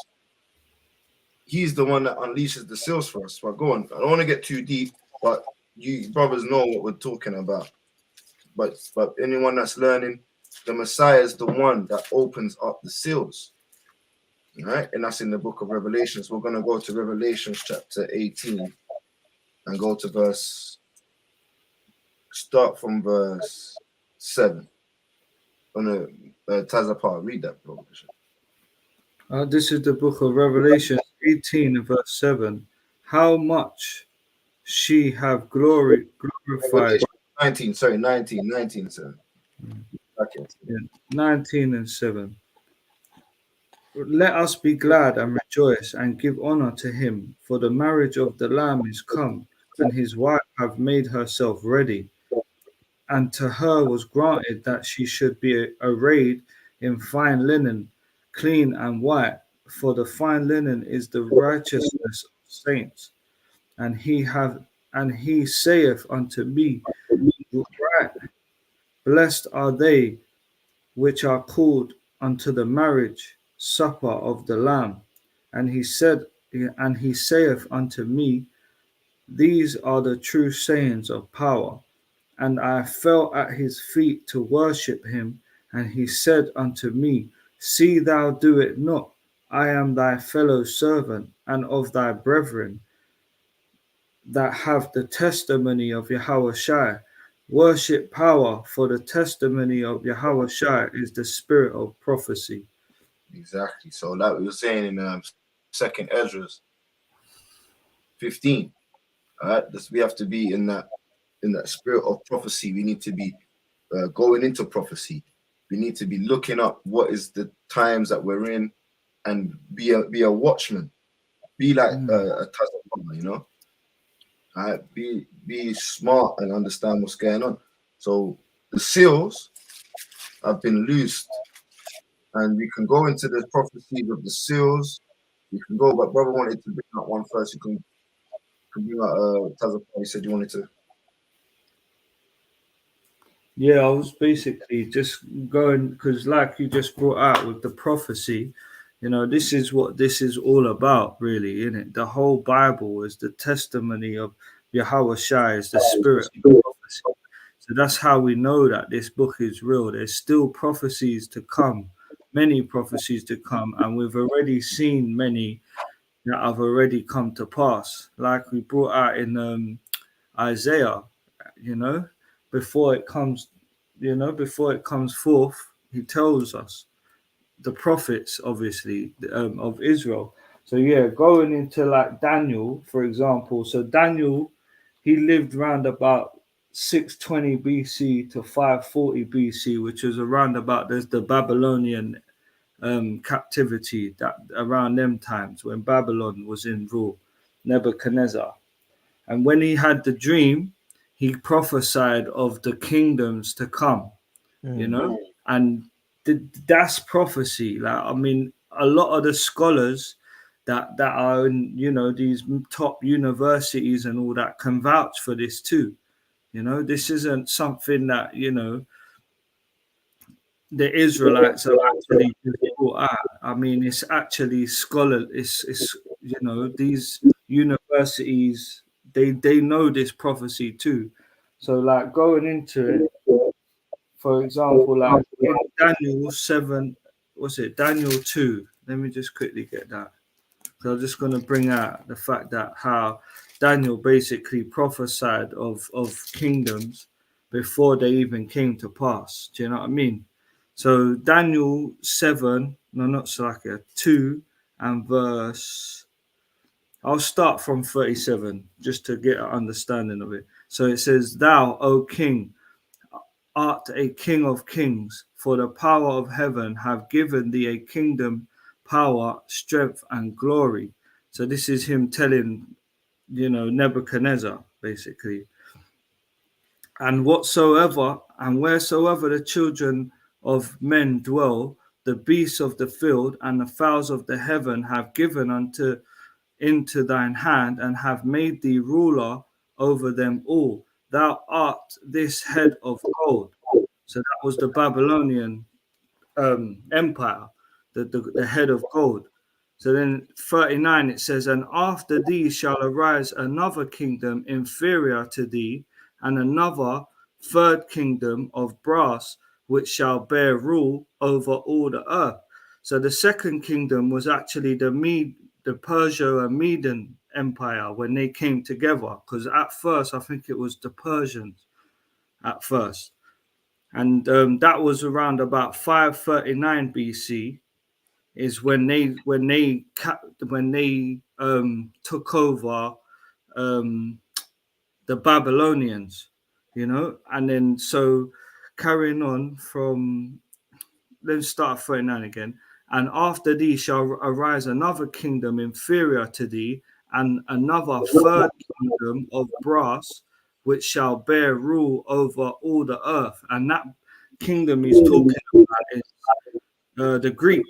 He's the one that unleashes the seals for us. Well, go on. I don't want to get too deep, but you brothers know what we're talking about. But anyone that's learning, the Messiah is the one that opens up the seals. All right? And that's in the book of Revelations. We're going to go to Revelations chapter 18 and go to start from verse 7. On Tazapar, read that, bro. This is the book of Revelation 18 and verse 7. How much she have glorified. 19, 7. Okay. Yeah, 19 and 7. Let us be glad and rejoice and give honor to him, for the marriage of the Lamb is come, and his wife hath made herself ready. And to her was granted that she should be arrayed in fine linen, clean and white, for the fine linen is the righteousness of saints. And he saith unto me, right, blessed are they which are called unto the marriage supper of the Lamb. And he saith unto me, these are the true sayings of power. And I fell at his feet to worship him. And he said unto me, see thou do it not. I am thy fellow servant and of thy brethren that have the testimony of Yahushua. Worship power, for the testimony of Yahushua is the spirit of prophecy. Exactly. So like we were saying in Second Ezra 15, all right, we have to be in that spirit of prophecy. We need to be going into prophecy. We need to be looking up what is the times that we're in, and be a watchman. Be like a Tazapama, you know. All right, be smart and understand what's going on. So the seals have been loosed, and we can go into the prophecies of the seals. We can go, but brother wanted to bring out one first. You can bring out Tazapama. You said you wanted to. Yeah, I was basically just going because, like you just brought out with the prophecy, this is what this is all about, really, isn't it? The whole Bible is the testimony of Yahweh Shai, is the spirit of prophecy. So that's how we know that this book is real. There's still prophecies to come, many prophecies to come, and we've already seen many that have already come to pass, like we brought out in Isaiah, you know, before it comes, before it comes forth, he tells us the prophets, obviously, of Israel. So yeah, going into like Daniel, for example. So Daniel, he lived around about 620 BC to 540 BC, which was around about the Babylonian captivity, that around them times when Babylon was in rule, Nebuchadnezzar. And when he had the dream, he prophesied of the kingdoms to come, and that's prophecy. Like, I mean, a lot of the scholars that are in, these top universities and all that can vouch for this too. This isn't something that, the Israelites have actually just brought out. I mean, it's actually scholar. It's these universities, they know this prophecy too. So like going into it, for example, like in Daniel 7, what's it? Daniel 2. Let me just quickly get that. So I'm just going to bring out the fact that how Daniel basically prophesied of kingdoms before they even came to pass. Do you know what I mean? So Daniel 7, no, not Salakia, 2 and verse, I'll start from 37 just to get an understanding of it. So it says, Thou, O King, art a King of kings, for the power of heaven have given thee a kingdom, power, strength, and glory. So this is him telling, Nebuchadnezzar, basically. And whatsoever and wheresoever the children of men dwell, the beasts of the field and the fowls of the heaven have given into thine hand, and have made thee ruler over them all. Thou art this head of gold. So that was the Babylonian empire, the head of gold. So then 39 it says, And after thee shall arise another kingdom inferior to thee, and another third kingdom of brass, which shall bear rule over all the earth. So the second kingdom was actually the Persia and Median Empire when they came together. Because at first, I think it was the Persians at first. And that was around about 539 BC is when they took over the Babylonians, and then so carrying on from, let's start 39 again. And after thee shall arise another kingdom inferior to thee, and another third kingdom of brass, which shall bear rule over all the earth. And that kingdom he's talking about is the Greek,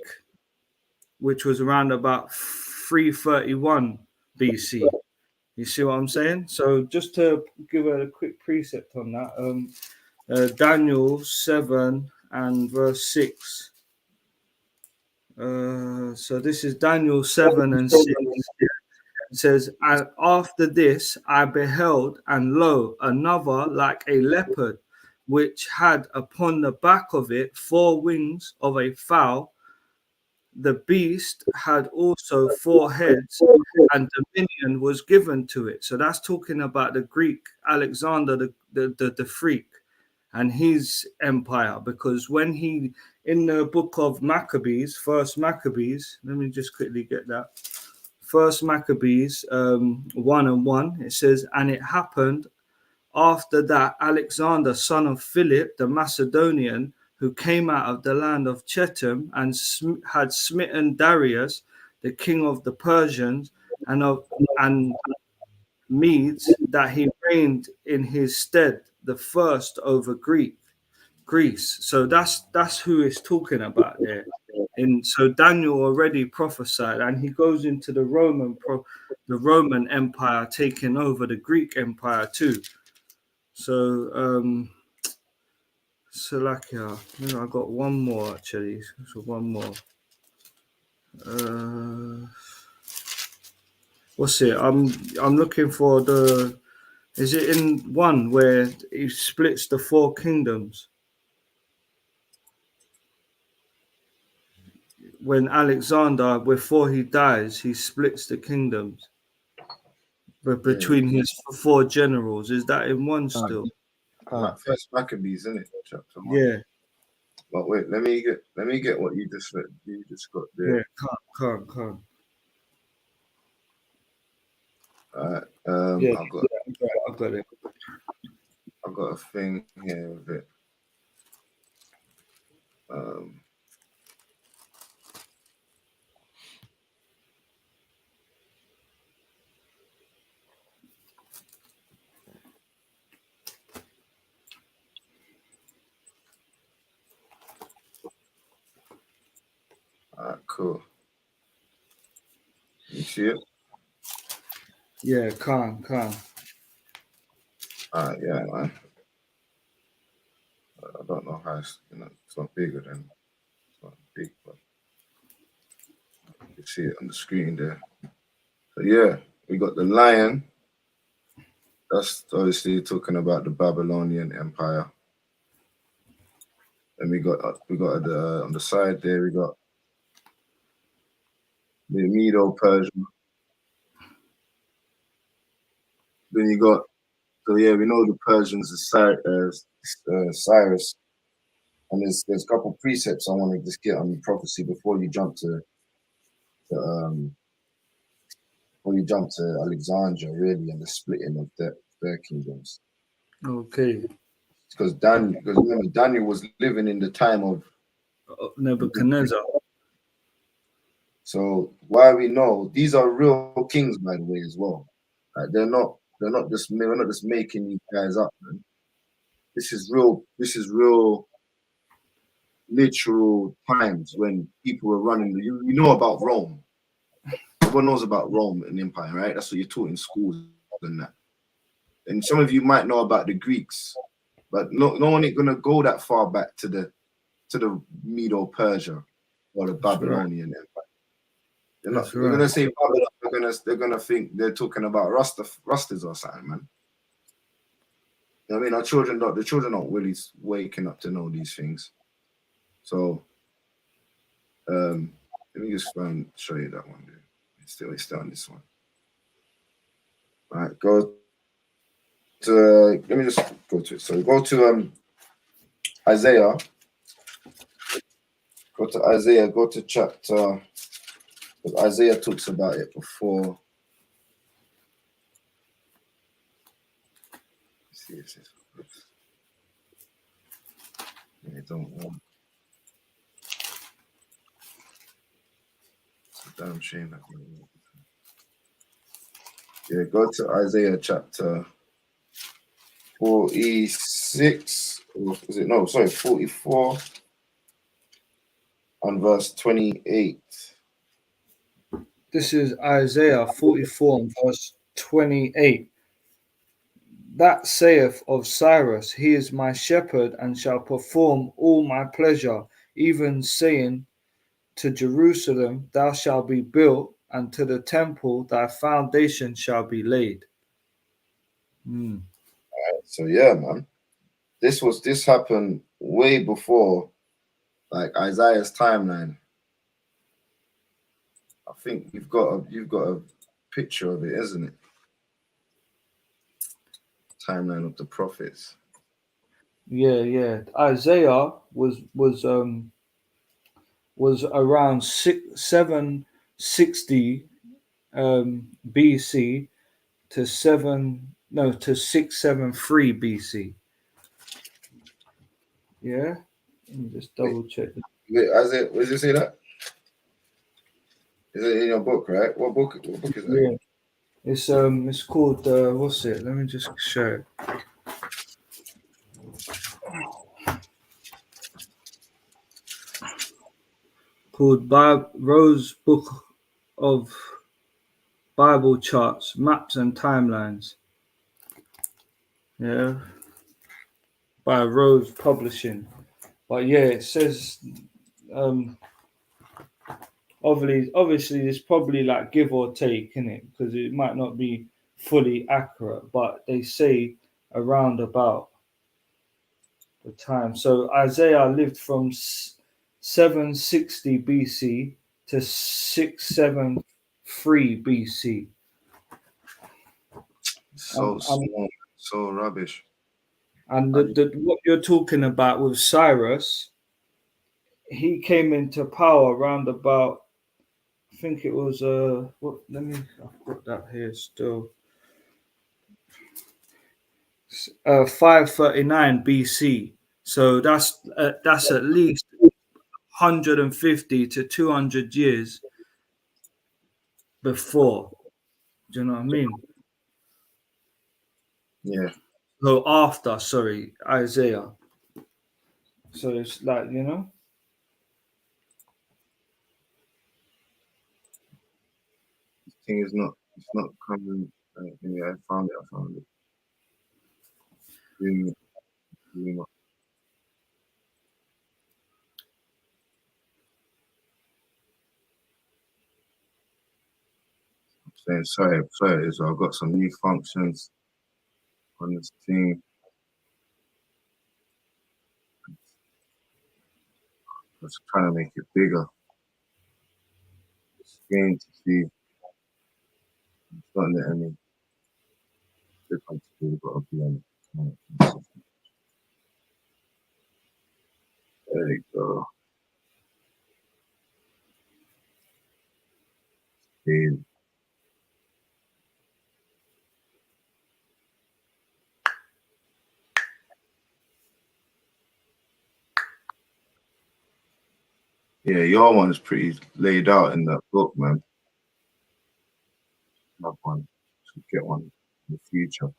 which was around about 331 BC. You see what I'm saying? So just to give a quick precept on that, Daniel 7 and verse 6. So this is Daniel 7 and 6. It says, And after this I beheld, and lo, another like a leopard, which had upon the back of it 4 wings of a fowl. The beast had also 4 heads, and dominion was given to it. So that's talking about the Greek Alexander the Freak and his empire, because when he, in the book of Maccabees, First Maccabees, let me just quickly get that. First Maccabees 1 and 1, it says, And it happened after that Alexander, son of Philip the Macedonian, who came out of the land of Chetam and had smitten Darius, the king of the Persians and Medes, that he reigned in his stead the first over Greece. So that's who it's talking about there. And so Daniel already prophesied, and he goes into the Roman Empire taking over the Greek Empire too. So Salakia. No, I got one more actually. So one more. What's it? I'm looking for the. Is it in one where he splits the 4 kingdoms? When Alexander, before he dies, he splits the kingdoms, but between his 4 generals. Is that in one still? First Maccabees, isn't it? Chapter 1. Yeah, But wait, let me get what you just got there. yeah. Can't. Alright. Yeah, I've I got it. got a thing here with it. Alright, cool. You see it? Yeah, can't. Alright, yeah, man. I don't know how it's not bigger than it's not big, but you see it on the screen there. So yeah, we got the lion. That's obviously talking about the Babylonian Empire. And we got the on the side there we got the Medo-Persian. Then you got we know the Persians is Cyrus, and there's a couple precepts I want to just get on prophecy before you jump to Alexandria really and the splitting of their kingdoms. Okay. Because remember Daniel was living in the time of Nebuchadnezzar. So why we know these are real kings, by the way, as well. Like we're not just making these guys up, man. This is real literal times when people were running. You know about Rome. Everyone knows about Rome and empire, right? That's what you're taught in schools and that. And some of you might know about the Greeks, but no one ain't gonna go that far back to the Medo-Persia or the Babylonian Empire. They're gonna say Babylon. They're gonna think they're talking about Rastas or something, man. I mean, the children don't really waking up to know these things. So, let me just show you that one. Dude. It's still on this one. All right, go to. Let me just go to it. So go to Isaiah. Go to Isaiah. Go to chapter. Isaiah talks about it before. Let's see if this works. Yeah, don't want. It's a damn shame that. Yeah, go to Isaiah chapter 46. Or is it? No, sorry, 44 and verse 28. This is Isaiah 44 and verse 28. That saith of Cyrus, he is my shepherd and shall perform all my pleasure, even saying to Jerusalem, thou shalt be built, and to the temple thy foundation shall be laid. So yeah, man. This happened way before like Isaiah's timeline. I think you've got a picture of it, isn't it? Timeline of the prophets. Yeah. Isaiah was around 760 BC to 673 BC. Yeah, let me just double check. Wait, Isaiah, where does it say that? Is it in your book, right? What book is that? Yeah, it's called what's it? Let me just show it. Called Rose Book of Bible Charts, Maps and Timelines. Yeah. by Rose Publishing. But yeah, it says obviously it's probably like give or take in it, because it might not be fully accurate, but they say around about the time. So Isaiah lived from 760 BC to 673 BC. So small, so rubbish. And what you're talking about with Cyrus, he came into power around about, I think it was I've got that here still. 539 BC. So that's at least 150 to 200 years before. Do you know what I mean? Yeah. So after, sorry, Isaiah. So it's like, you know. This thing is not. It's not coming. Yeah, I found it. Really, really not. I'm saying sorry. So I've got some new functions on this thing. I was trying to make it bigger. Screen to see. It's not letting me. Click on screen, but I'll be on it. There you go. Screen. Yeah, your one is pretty laid out in that book, man. Have one. Should get one in the future.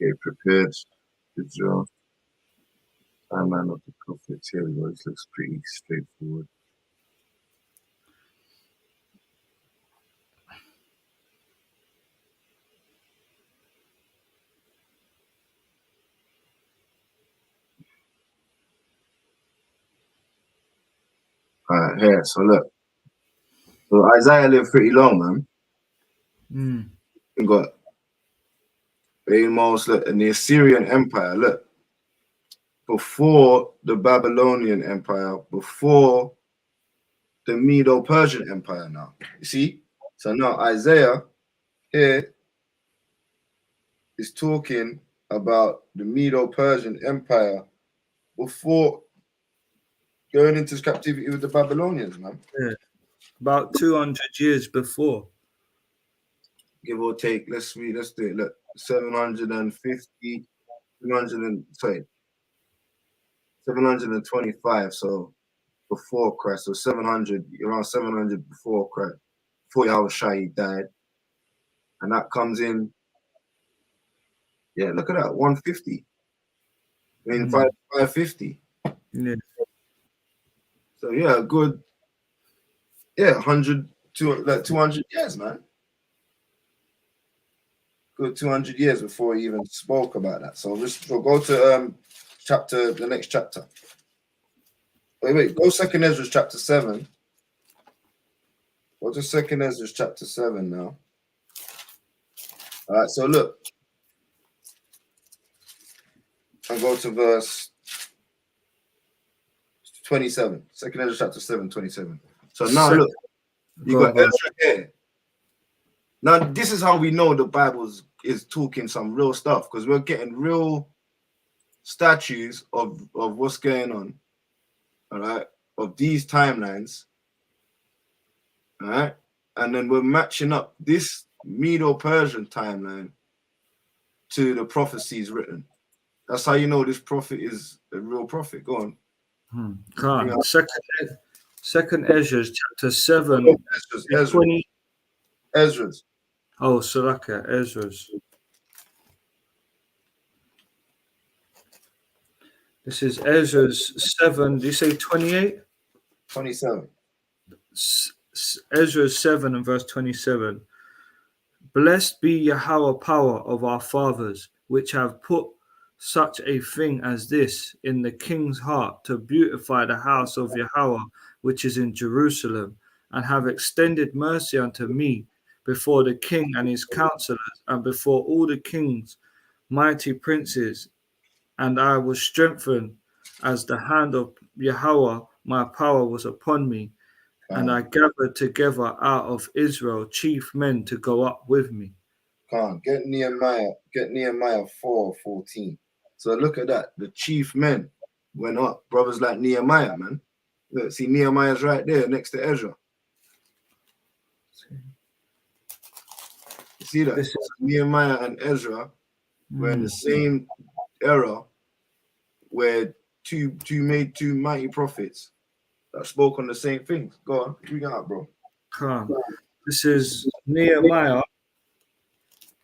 Get prepared. Good job. Timeline of the prophets. Here we go. This looks pretty straightforward. Alright, here. So look. So Isaiah lived pretty long, man. We got Amos, look, and the Assyrian Empire, look. Before the Babylonian Empire, before the Medo-Persian Empire now. You see? So now Isaiah here is talking about the Medo-Persian Empire before going into captivity with the Babylonians, man. Yeah. About 200 years before. Give or take, let's do it. Look, 725, so before Christ, so 700, around 700 before Christ, before Yahushua died. And that comes in, yeah, look at that, 150. I mean, 550. Yeah. So yeah, good, yeah, 200 years, man. Good 200 years before he even spoke about that. So we'll go to the next chapter. Wait, go 2nd Ezra chapter 7. Go to 2nd Ezra chapter 7 now. All right, so look. And go to verse 27. 2nd Ezra chapter 7, 27. So now look, you got Ezra here. Now, this is how we know the Bible is talking some real stuff, because we're getting real statues of what's going on, all right, of these timelines, all right, and then we're matching up this Medo-Persian timeline to the prophecies written. That's how you know this prophet is a real prophet. Go on. Second Ezra chapter 7. Ezra's. Oh, Soraka, Ezra's. This is Ezra's 7. Do you say 28? 27. Ezra 7 and verse 27. Blessed be Yahweh power of our fathers, which have put such a thing as this in the king's heart to beautify the house of Yahweh which is in Jerusalem, and have extended mercy unto me before the king and his counselors, and before all the kings, mighty princes, and I was strengthened as the hand of Yahweh, my power was upon me, and I gathered together out of Israel chief men to go up with me. Can't get Nehemiah 4:14. So look at that. The chief men went up. Brothers like Nehemiah, man. Look, see Nehemiah's right there next to Ezra. You see that? This is- Nehemiah and Ezra were in the same era where two mighty prophets that spoke on the same things. Go on, read it out, bro. This is Nehemiah.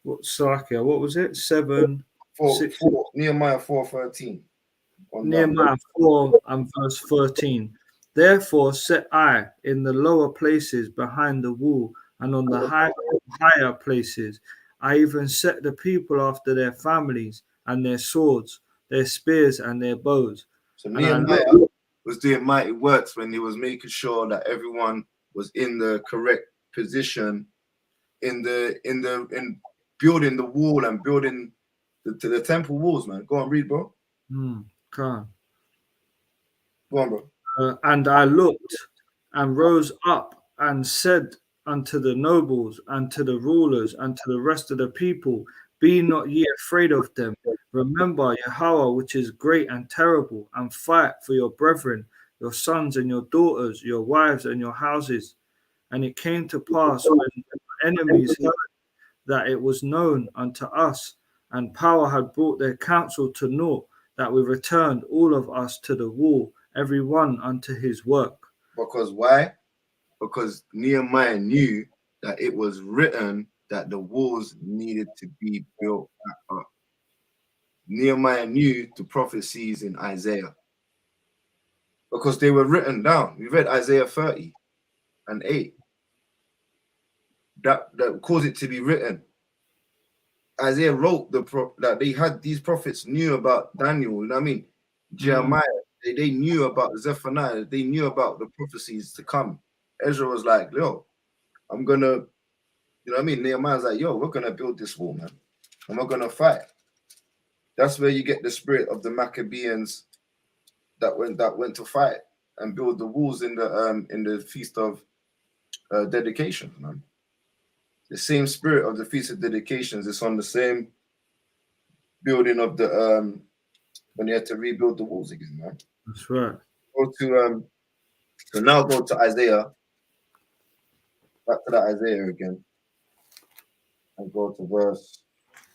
Salakia, what was it? 7. Nehemiah 4:13. Nehemiah 4 and verse 13. Therefore set I in the lower places behind the wall, and on the higher places I even set the people after their families and their swords, their spears and their bows. So Nehemiah was doing mighty works when he was making sure that everyone was in the correct position in building the wall and building the temple walls, man. Go on, read, bro. Come. Go on, bro. And I looked and rose up and said unto the nobles and to the rulers and to the rest of the people, be not ye afraid of them. Remember Yahweh, which is great and terrible, and fight for your brethren, your sons and your daughters, your wives and your houses. And it came to pass when the enemies heard that it was known unto us, and power had brought their counsel to naught, that we returned all of us to the wall, every one unto his work. Because why? Because Nehemiah knew that it was written that the walls needed to be built back up. Nehemiah knew the prophecies in Isaiah because they were written down. We read Isaiah 30 and 8. That caused it to be written. Isaiah wrote that they had these prophets knew about Daniel, you know what I mean? Jeremiah, they knew about Zephaniah, they knew about the prophecies to come. Ezra was like, yo, I'm gonna, you know what I mean? Nehemiah's like, yo, we're gonna build this wall, man. And we're gonna fight. That's where you get the spirit of the Maccabees that went to fight and build the walls in the feast of dedication, man. The same spirit of the feast of dedications is on the same building of the when you had to rebuild the walls again, man. That's right. Go to so now go to Isaiah. Back to that Isaiah again. And go to verse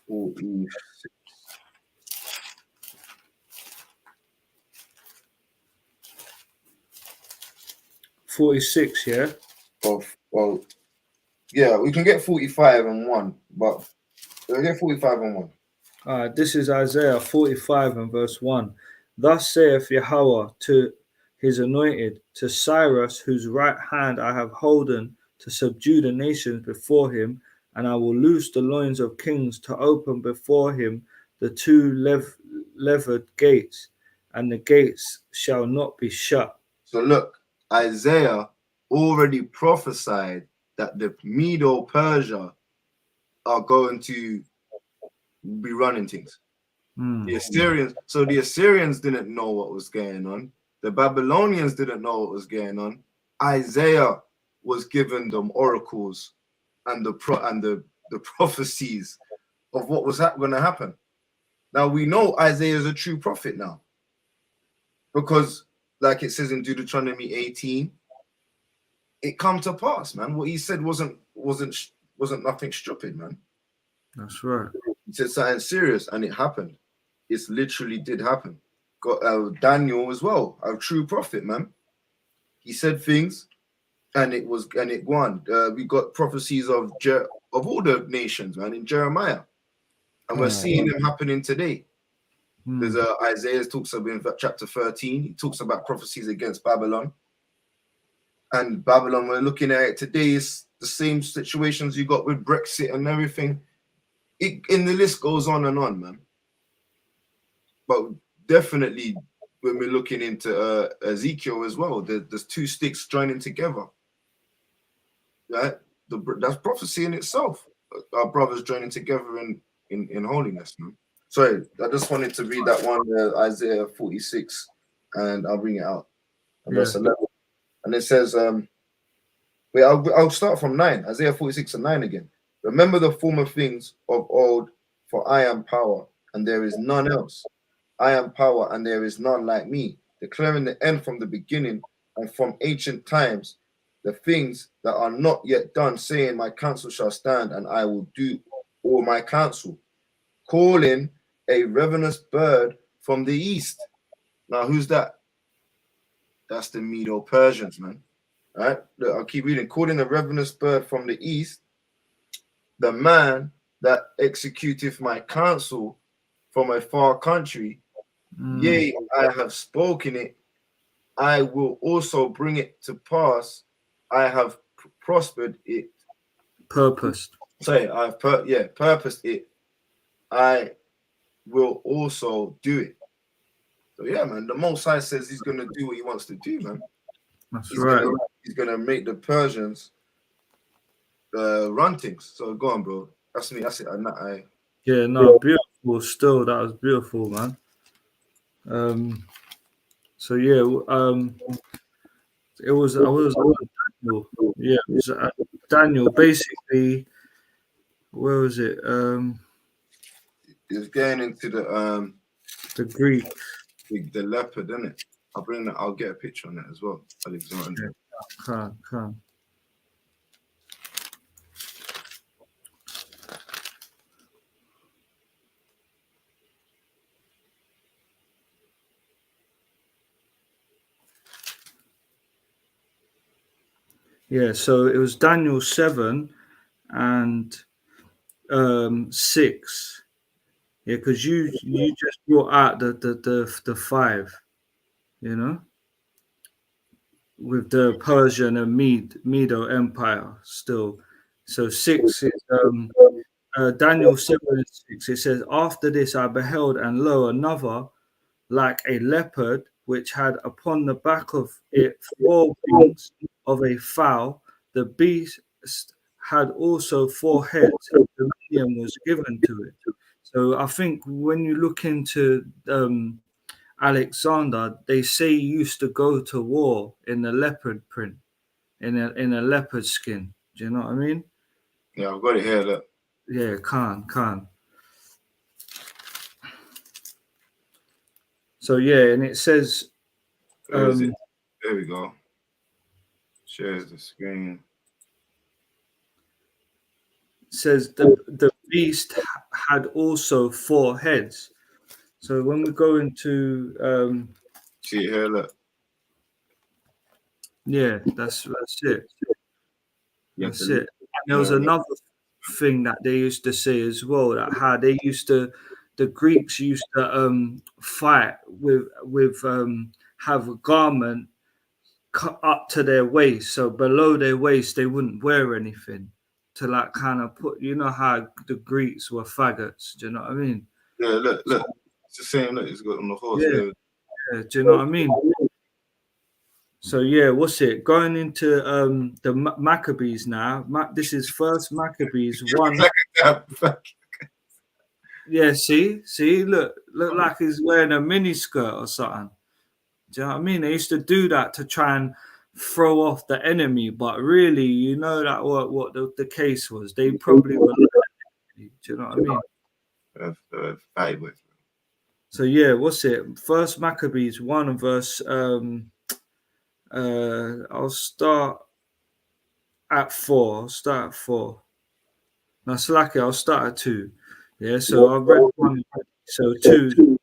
46. 46, yeah? Well, yeah, we can get 45 and 1, but we'll get 45 and 1. This is Isaiah 45 and verse 1. Thus saith Yahweh to his anointed, to Cyrus, whose right hand I have holden to subdue the nations before him, and I will loose the loins of kings to open before him the two levered gates, and the gates shall not be shut. So look, Isaiah already prophesied that the Medo-Persia are going to be running things. The Assyrians didn't know what was going on. The Babylonians didn't know what was going on. Isaiah was giving them oracles and the prophecies of what was going to happen. Now we know Isaiah is a true prophet now, because like it says in Deuteronomy 18, it come to pass, man. What he said wasn't nothing stupid, man. That's right. He said something serious, and it happened. It literally did happen. Got Daniel as well, a true prophet, man. He said things, and it won. We got prophecies of all the nations, man, in Jeremiah, and we're seeing them happening today. There's Isaiah talks about in chapter 13. He talks about prophecies against Babylon. And Babylon, we're looking at it today, is the same situations you got with Brexit and everything. And the list goes on and on, man. but definitely when we're looking into Ezekiel as well, there's two sticks joining together. Right? That's prophecy in itself. Our brothers joining together in holiness, man. Sorry, I just wanted to read that one, Isaiah 46, and I'll bring it out. Verse 11. And it says, wait, I'll start from 9, Isaiah 46 and 9 again. Remember the former things of old, for I am power, and there is none else. I am power, and there is none like me, declaring the end from the beginning and from ancient times, the things that are not yet done, saying, my counsel shall stand, and I will do all my counsel. Calling a ravenous bird from the east. Now, who's that? That's the Medo-Persians, man. All right, look, I'll keep reading. Calling a ravenous bird from the east, the man that executeth my counsel from a far country. Yea, I have spoken it. I will also bring it to pass. I have prospered it. Purposed. Sorry, I've purposed it. I will also do it. So yeah, man, the Most High says he's gonna do what he wants to do, man. That's He's right. he's gonna make the Persians run things. So go on, bro. That's me. That's it. Yeah, no, beautiful. Still, that was beautiful, man. So yeah, it was Daniel. Yeah, it was Daniel. Basically, where was it? It's getting into The Greek. the leopard, isn't it? I'll get a picture on that as well. Alexander. Can. Yeah, so it was Daniel 7 and 6. Yeah, because you just brought out the 5, you know, with the Persian and Medo Empire still. So 6 is Daniel 7 and 6. It says, after this I beheld, and lo, another like a leopard, which had upon the back of it 4 wings of a fowl. The beast had also 4 heads, and dominion was given to it. So I think when you look into Alexander, they say he used to go to war in a leopard print, in a leopard skin. Do you know what I mean? Yeah, I've got it here. Look. Yeah, Khan. So yeah, and it says, Where is it? There we go. Shares the screen. Says the beast had also 4 heads. So when we go into See it here, look. yeah, that's it. That's it. And there was Yeah. another thing that they used to say as well, that how they used to, the Greeks used to fight with have a garment cut up to their waist, so below their waist they wouldn't wear anything, to like kind of put, you know how the Greeks were faggots, do you know what I mean? Yeah, look. It's the same. Look, it's got on the horse. Yeah. Yeah, do you know what I mean? So yeah, what's it? Going into the Maccabees now. This is First Maccabees 1. Yeah, see, look like he's wearing a mini skirt or something. Do you know what I mean? They used to do that to try and throw off the enemy, but really, you know that what the case was. They probably were. Do you know what I mean? So yeah, what's it? First Maccabees 1 and verse. I'll start at 4. Now, Slacky, I'll start at 2. Yeah, so I've read 1. So 2.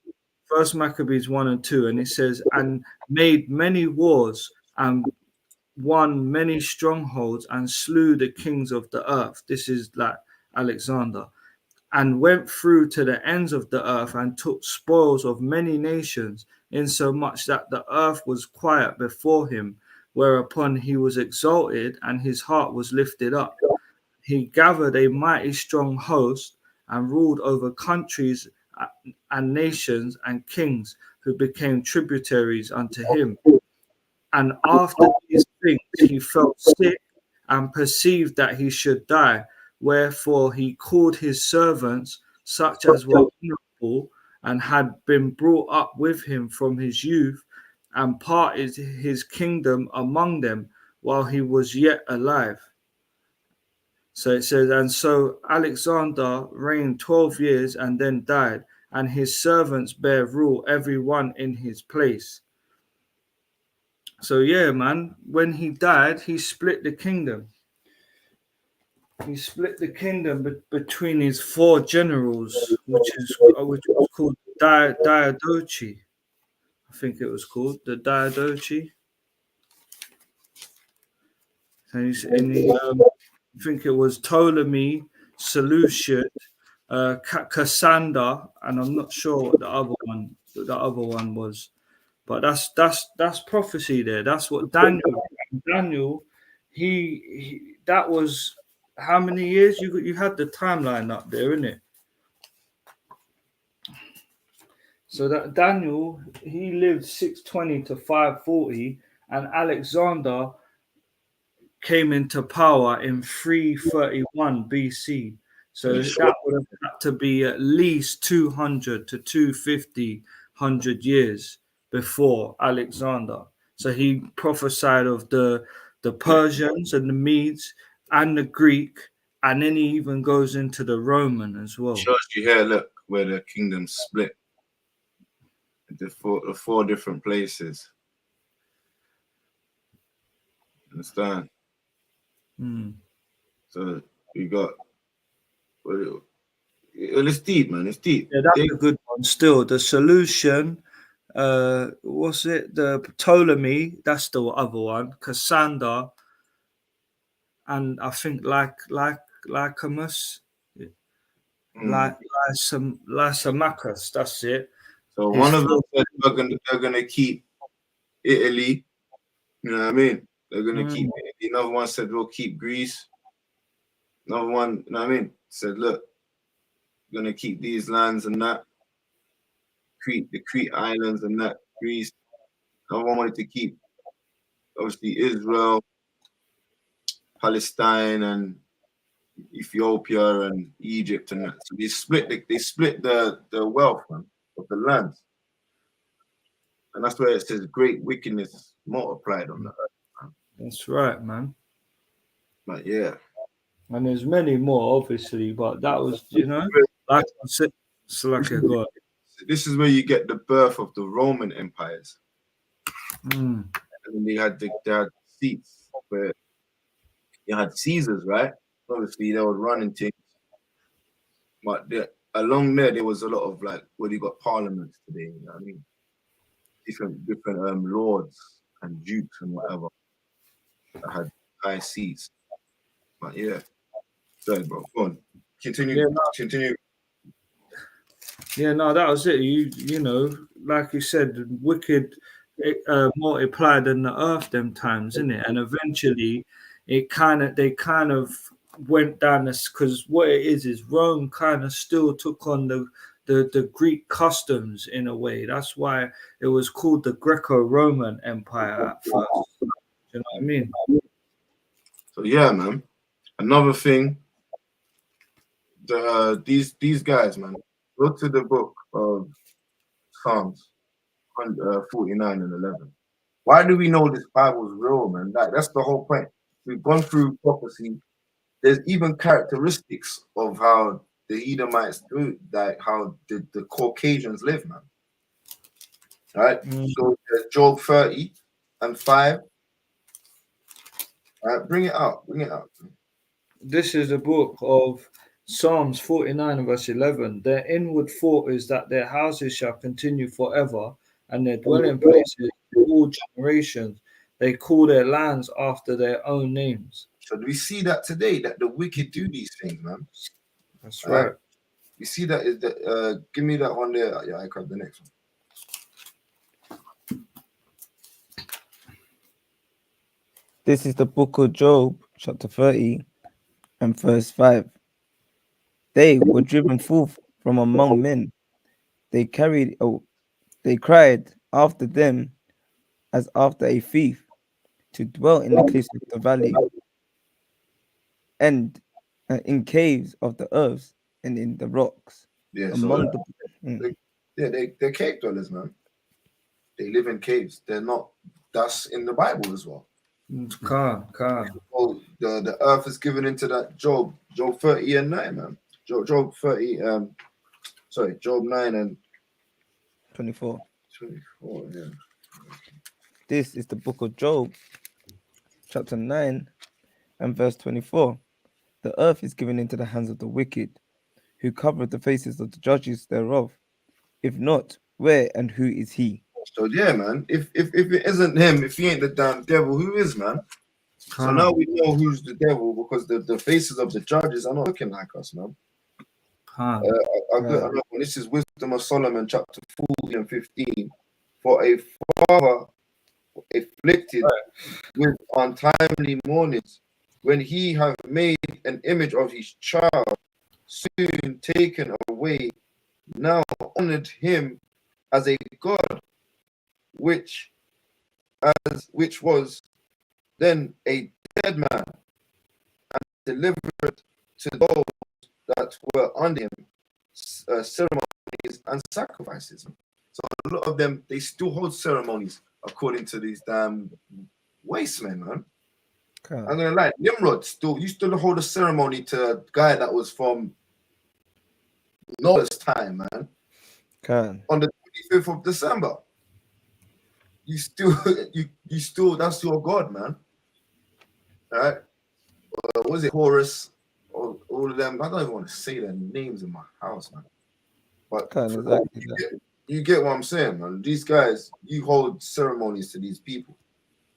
First Maccabees 1 and 2, and it says, and made many wars and won many strongholds and slew the kings of the earth. This is like Alexander. And went through to the ends of the earth and took spoils of many nations, insomuch that the earth was quiet before him, whereupon he was exalted and his heart was lifted up. He gathered a mighty strong host and ruled over countries and nations and kings who became tributaries unto him. And after these things he felt sick and perceived that he should die. Wherefore he called his servants, such as were honorable and had been brought up with him from his youth, and parted his kingdom among them while he was yet alive. So it says, and so Alexander reigned 12 years and then died, and his servants bare rule, every one in his place. So yeah, man, when he died, he split the kingdom. He split the kingdom between his 4 generals, which was called Diadochi. I think it was called the Diadochi. And I think it was Ptolemy, Seleucid, Cassander, and I'm not sure what the other one was. But that's prophecy there. That's what Daniel, he that was how many years you had the timeline up there, isn't it? So that Daniel, he lived 620 to 540, and Alexander came into power in 331 BC. So that would have had to be at least 200 to 250 years before Alexander. So he prophesied of the Persians and the Medes and the Greek, and then he even goes into the Roman as well. Shows you here, look, where the kingdom split. The four different places. Understand? So we got, well, it's deep, man. It's deep. Yeah, that's a good one. Still, the solution. What's it? The Ptolemy. That's the other one. Cassander, and I think Lycurgus, Lysimachus. That's it. So one of them said they're gonna keep Italy. You know what I mean? They're gonna keep Italy. Another one said we'll keep Greece. Another one, you know what I mean? Said, look, we're gonna keep these lands and that. The Crete Islands and that, Greece. Another one wanted to keep obviously Israel, Palestine, and Ethiopia and Egypt and that. So they split the wealth, man, of the lands. And that's where it says great wickedness multiplied on the earth, man. That's right, man. But yeah. And there's many more, obviously, but that was, like I said, God. This is where you get the birth of the Roman empires. Mm. And they had seats where you had Caesars, right? Obviously, they were running things. But along there was a lot of you got parliaments today, you know what I mean? Different lords and dukes and whatever that had high seats. But yeah. Sorry, bro. Go on. Continue. Yeah, no, that was it. You know, like you said, wicked multiplied in the earth them times, isn't it? And eventually they kind of went down this, because what it is Rome kind of still took on the Greek customs in a way. That's why it was called the Greco-Roman Empire at first. You know what I mean? So yeah, man. Another thing, these guys, man, go to the book of Psalms 49 and 11. Why do we know this Bible is real, man? That's the whole point. We've gone through prophecy. There's even characteristics of how the Edomites do, like how the Caucasians live, man. All right? So Job 30 and 5. All right, bring it out. This is the book of Psalms 49 and verse 11. Their inward thought is that their houses shall continue forever, and their dwelling places for all generations. They call their lands after their own names. So do we see that today, that the wicked do these things, man? That's right. You see that is the give me that one there. Yeah, I grab the next one. This is the book of Job, chapter 30 and verse 5. They were driven forth from among men, They carried. Oh, they cried after them as after a thief, to dwell in the cliffs of the valley, and in caves of the earth, and in the rocks, Yeah, so among the. they, yeah, they're cave dwellers, man. They live in caves. They're not. That's in the Bible as well. Can't. Oh, the earth is given into that Job 30 and 9, man. Job 30, Job 9 and 24. 24, yeah. This is the book of Job, chapter 9 and verse 24. The earth is given into the hands of the wicked, who covereth the faces of the judges thereof. If not, where and who is he? So yeah, man. If it isn't him, if he ain't the damn devil, who is, man? So now we know who's the devil because the faces of the judges are not looking like us, man. This is Wisdom of Solomon, chapter 14 and 15. For a father afflicted with untimely mournings, when he have made an image of his child, soon taken away, now honored him as a god, which was then a dead man, and delivered to those that were under him ceremonies and sacrifices. So a lot of them, they still hold ceremonies according to these damn waste men, man. I'm gonna lie, Nimrod you still hold a ceremony to a guy that was from Noah's time, man. On the 25th of December. You still that's your God, man. All right. Was it Horus? All of them. I don't even want to say their names in my house, man. But you get what I'm saying, man. These guys, you hold ceremonies to these people,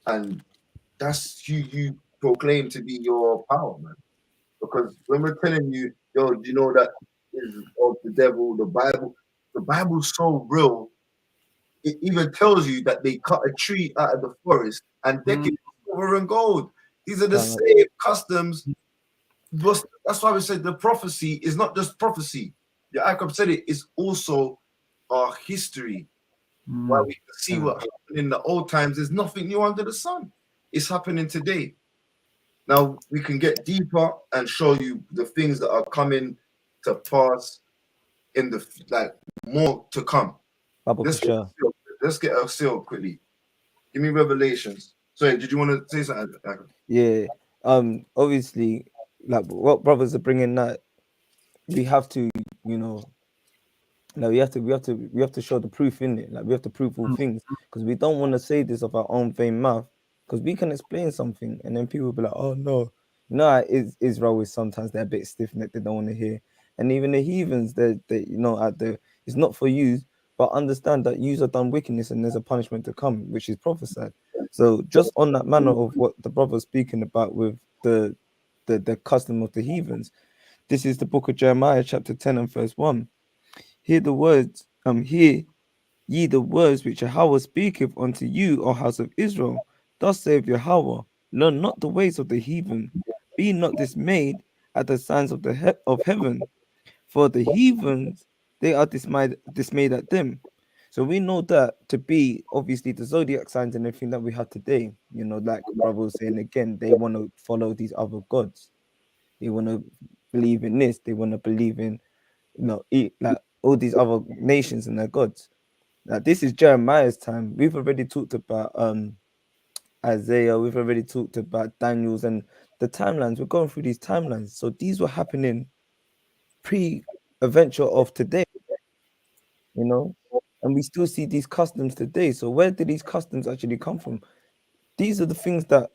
and that's you proclaim to be your power, man. Because when we're telling you, yo, do you know that is of the devil? The Bible's so real. It even tells you that they cut a tree out of the forest and deck it with silver and gold. These are the same customs. That's why we said the prophecy is not just prophecy. The Jacob said it's also our history. Why we can see what happened in the old times. There's nothing new under the sun. It's happening today. Now we can get deeper and show you the things that are coming to pass in the more to come. Let's get a seal quickly. Give me Revelations. Sorry, did you want to say something? Yeah. Obviously, like what brothers are bringing, that we have to, we have to show the proof in it. Like we have to prove all things, because we don't want to say this of our own vain mouth, because we can explain something and then people will be like, oh no, Israel is sometimes they're a bit stiff-necked, they don't want to hear. And even the heathens, they out there, it's not for you, but understand that you have done wickedness and there's a punishment to come, which is prophesied. So just on that manner of what the brother's speaking about with the custom of the heathens, this is the book of Jeremiah, chapter 10 and verse 1. Hear ye the words which Yahweh speaketh unto you, O house of Israel. Thus saith Yahweh, learn not the ways of the heathen, be not dismayed at the signs of of heaven, for the heathens, they are dismayed at them. So we know that to be obviously the zodiac signs and everything that we have today, like brother was saying again, they want to follow these other gods. They want to believe in this, they want to believe in like all these other nations and their gods. Now this is Jeremiah's time. We've already talked about Isaiah, we've already talked about Daniel's and the timelines. We're going through these timelines. So these were happening pre-adventure of today, and we still see these customs today. So where did these customs actually come from? These are the things that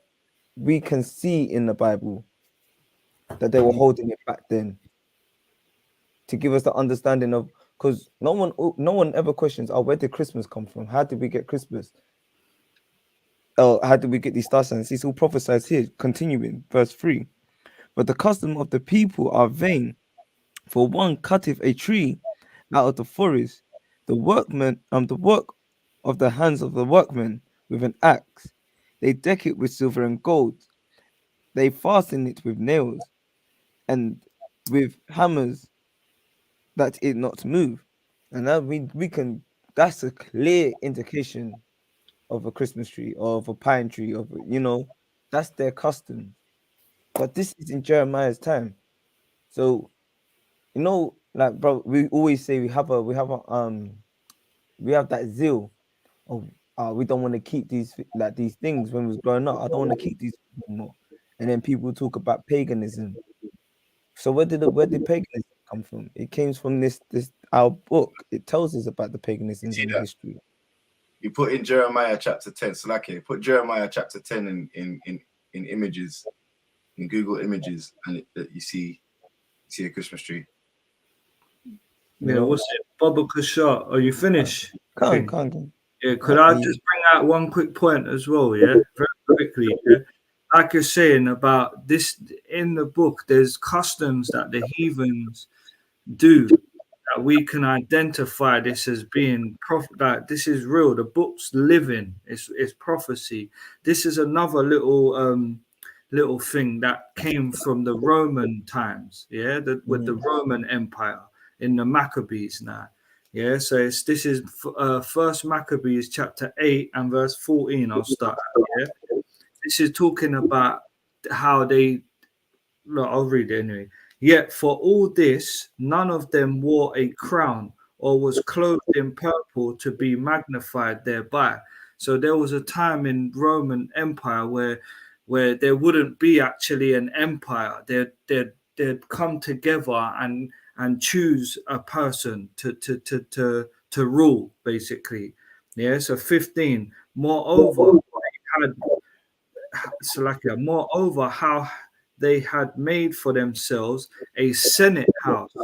we can see in the Bible, that they were holding it back then, to give us the understanding of, because no one ever questions, where did Christmas come from? How did we get Christmas? How did we get these star signs? It's all prophesied here, continuing, verse 3. But the custom of the people are vain, for one cutteth a tree out of the forest, the work of the hands of the workmen with an axe. They deck it with silver and gold. They fasten it with nails and with hammers, that it not move. And that we can, that's a clear indication of a Christmas tree or of a pine tree, that's their custom. But this is in Jeremiah's time. So, like, bro, we always say we have that zeal of we don't want to keep these things when we was growing up. I don't want to keep these anymore. And then people talk about paganism. So where did paganism come from? It came from this our book. It tells us about the paganisms See in the that? history. You put in Jeremiah chapter 10. So like you put Jeremiah chapter 10 in images, in Google Images, and you see a Christmas tree. Yeah, what's it? Baba Kashar, are you finished? Can't. Yeah, could I just bring out one quick point as well? Yeah, very quickly. Yeah, like you're saying about this in the book, there's customs that the heathens do that we can identify this as being that this is real. The book's living. It's prophecy. This is another little thing that came from the Roman times. Yeah, with the Roman Empire in the Maccabees now. Yeah, so this is First Maccabees chapter 8 and verse 14. I'll start. Yeah, this is talking about how they. Look, I'll read it anyway. Yet for all this, none of them wore a crown or was clothed in purple to be magnified thereby. So there was a time in Roman Empire where there wouldn't be actually an empire. They'd come together and choose a person to rule, basically. Yeah. So 15. Moreover, how they had made for themselves a Senate house.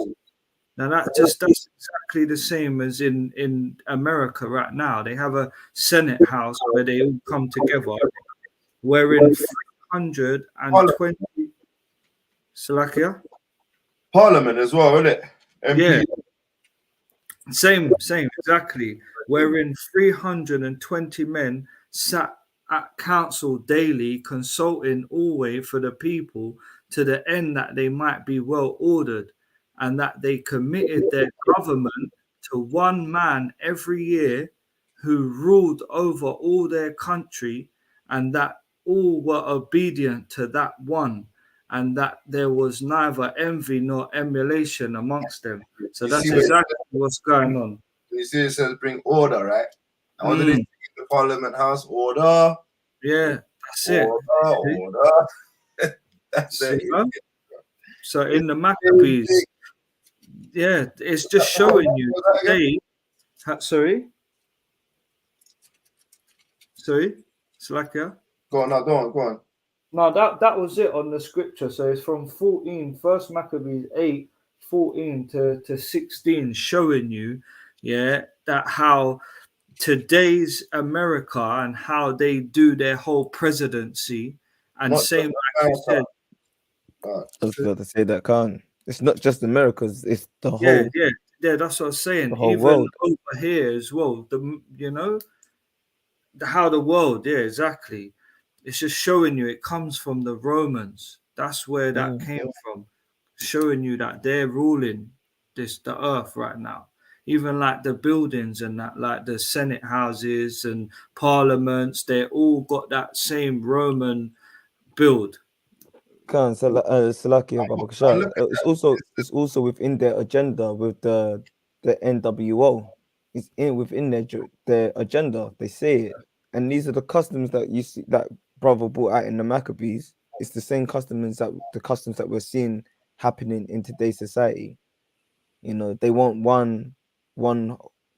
Now that's exactly the same as in America right now. They have a Senate house where they all come together, wherein 320 Slovakia. Parliament as well, isn't it? MP. Yeah. Same, exactly. Wherein 320 men sat at council daily, consulting always for the people, to the end that they might be well ordered, and that they committed their government to one man every year, who ruled over all their country, and that all were obedient to that one, and that there was neither envy nor emulation amongst them. So that's exactly what's going on. You see, it says bring order, right? And what did they say in the Parliament House? Order. Yeah, that's it. Order. That's it. So in the Maccabees, yeah, it's just showing you today. Sorry, Slakia. Go on. No, that was it on the scripture. So it's from 14, First Maccabees 8, 14 to 16, showing you, yeah, that how today's America and how they do their whole presidency, and Not same like you said. I was about to say that, Khan. It's not just Americas, it's the whole. Yeah. That's what I was saying. The whole Even world. over here as well. How the world. Yeah, exactly. It's just showing you it comes from the Romans. That's where that came from. Showing you that they're ruling the earth right now. Even like the buildings and that, like the Senate houses and parliaments, they all got that same Roman build. Khan, Salakia Baba Kashar. It's also within their agenda with the NWO. It's within their agenda. They say it, and these are the customs that you see that brother brought out in the Maccabees. It's the same customs that we're seeing happening in today's society. They want one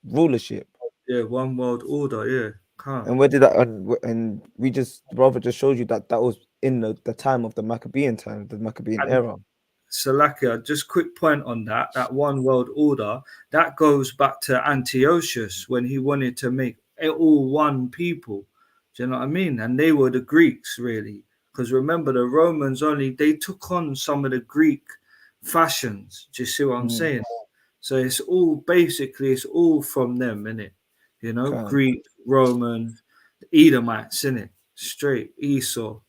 rulership. Yeah, one world order. Yeah. And where did that? And the brother just showed you that was in the time of the Maccabean time, the Maccabean era. Salakia, just quick point on that one world order, that goes back to Antiochus when he wanted to make it all one people. Do you know what I mean? And they were the Greeks, really. Because remember, the Romans they took on some of the Greek fashions. Do you see what I'm saying? So it's all from them, innit? Greek, Roman, Edomites, innit? Straight Esau.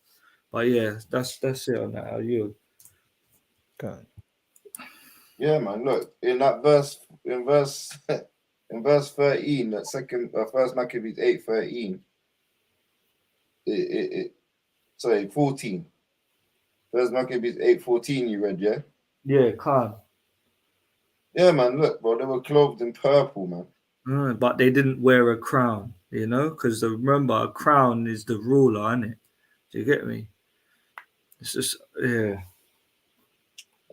But yeah, that's it on that. I'll yield. God. Yeah, man. Look, in that verse, in verse, in verse 13, that second, First Maccabees 8:13. Sorry, 14. First Maccabees 8:14. You read, yeah? Yeah, calm. Yeah, man. Look, bro, they were clothed in purple, man. But they didn't wear a crown, you know, because remember, a crown is the ruler, isn't it? Do you get me? It's just, yeah.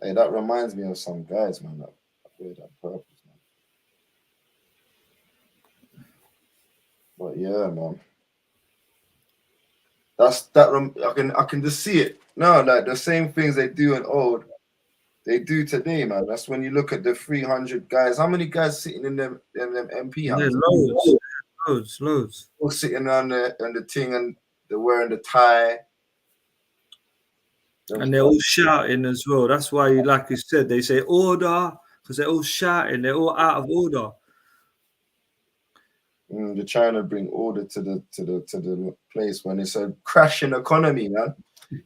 Hey, that reminds me of some guys, man. That wear that purple, man. But yeah, man. That's that. I can just see it now. Like the same things they do in old, they do today, man. That's when you look at the 300 guys. How many guys sitting in them MP Yeah, houses? loads. All sitting on the thing and they're wearing the tie. And they're all shouting as well. That's why, like you said, they say order because they're all shouting. They're all out of order. They're trying to bring order to the place when it's a crashing economy, man.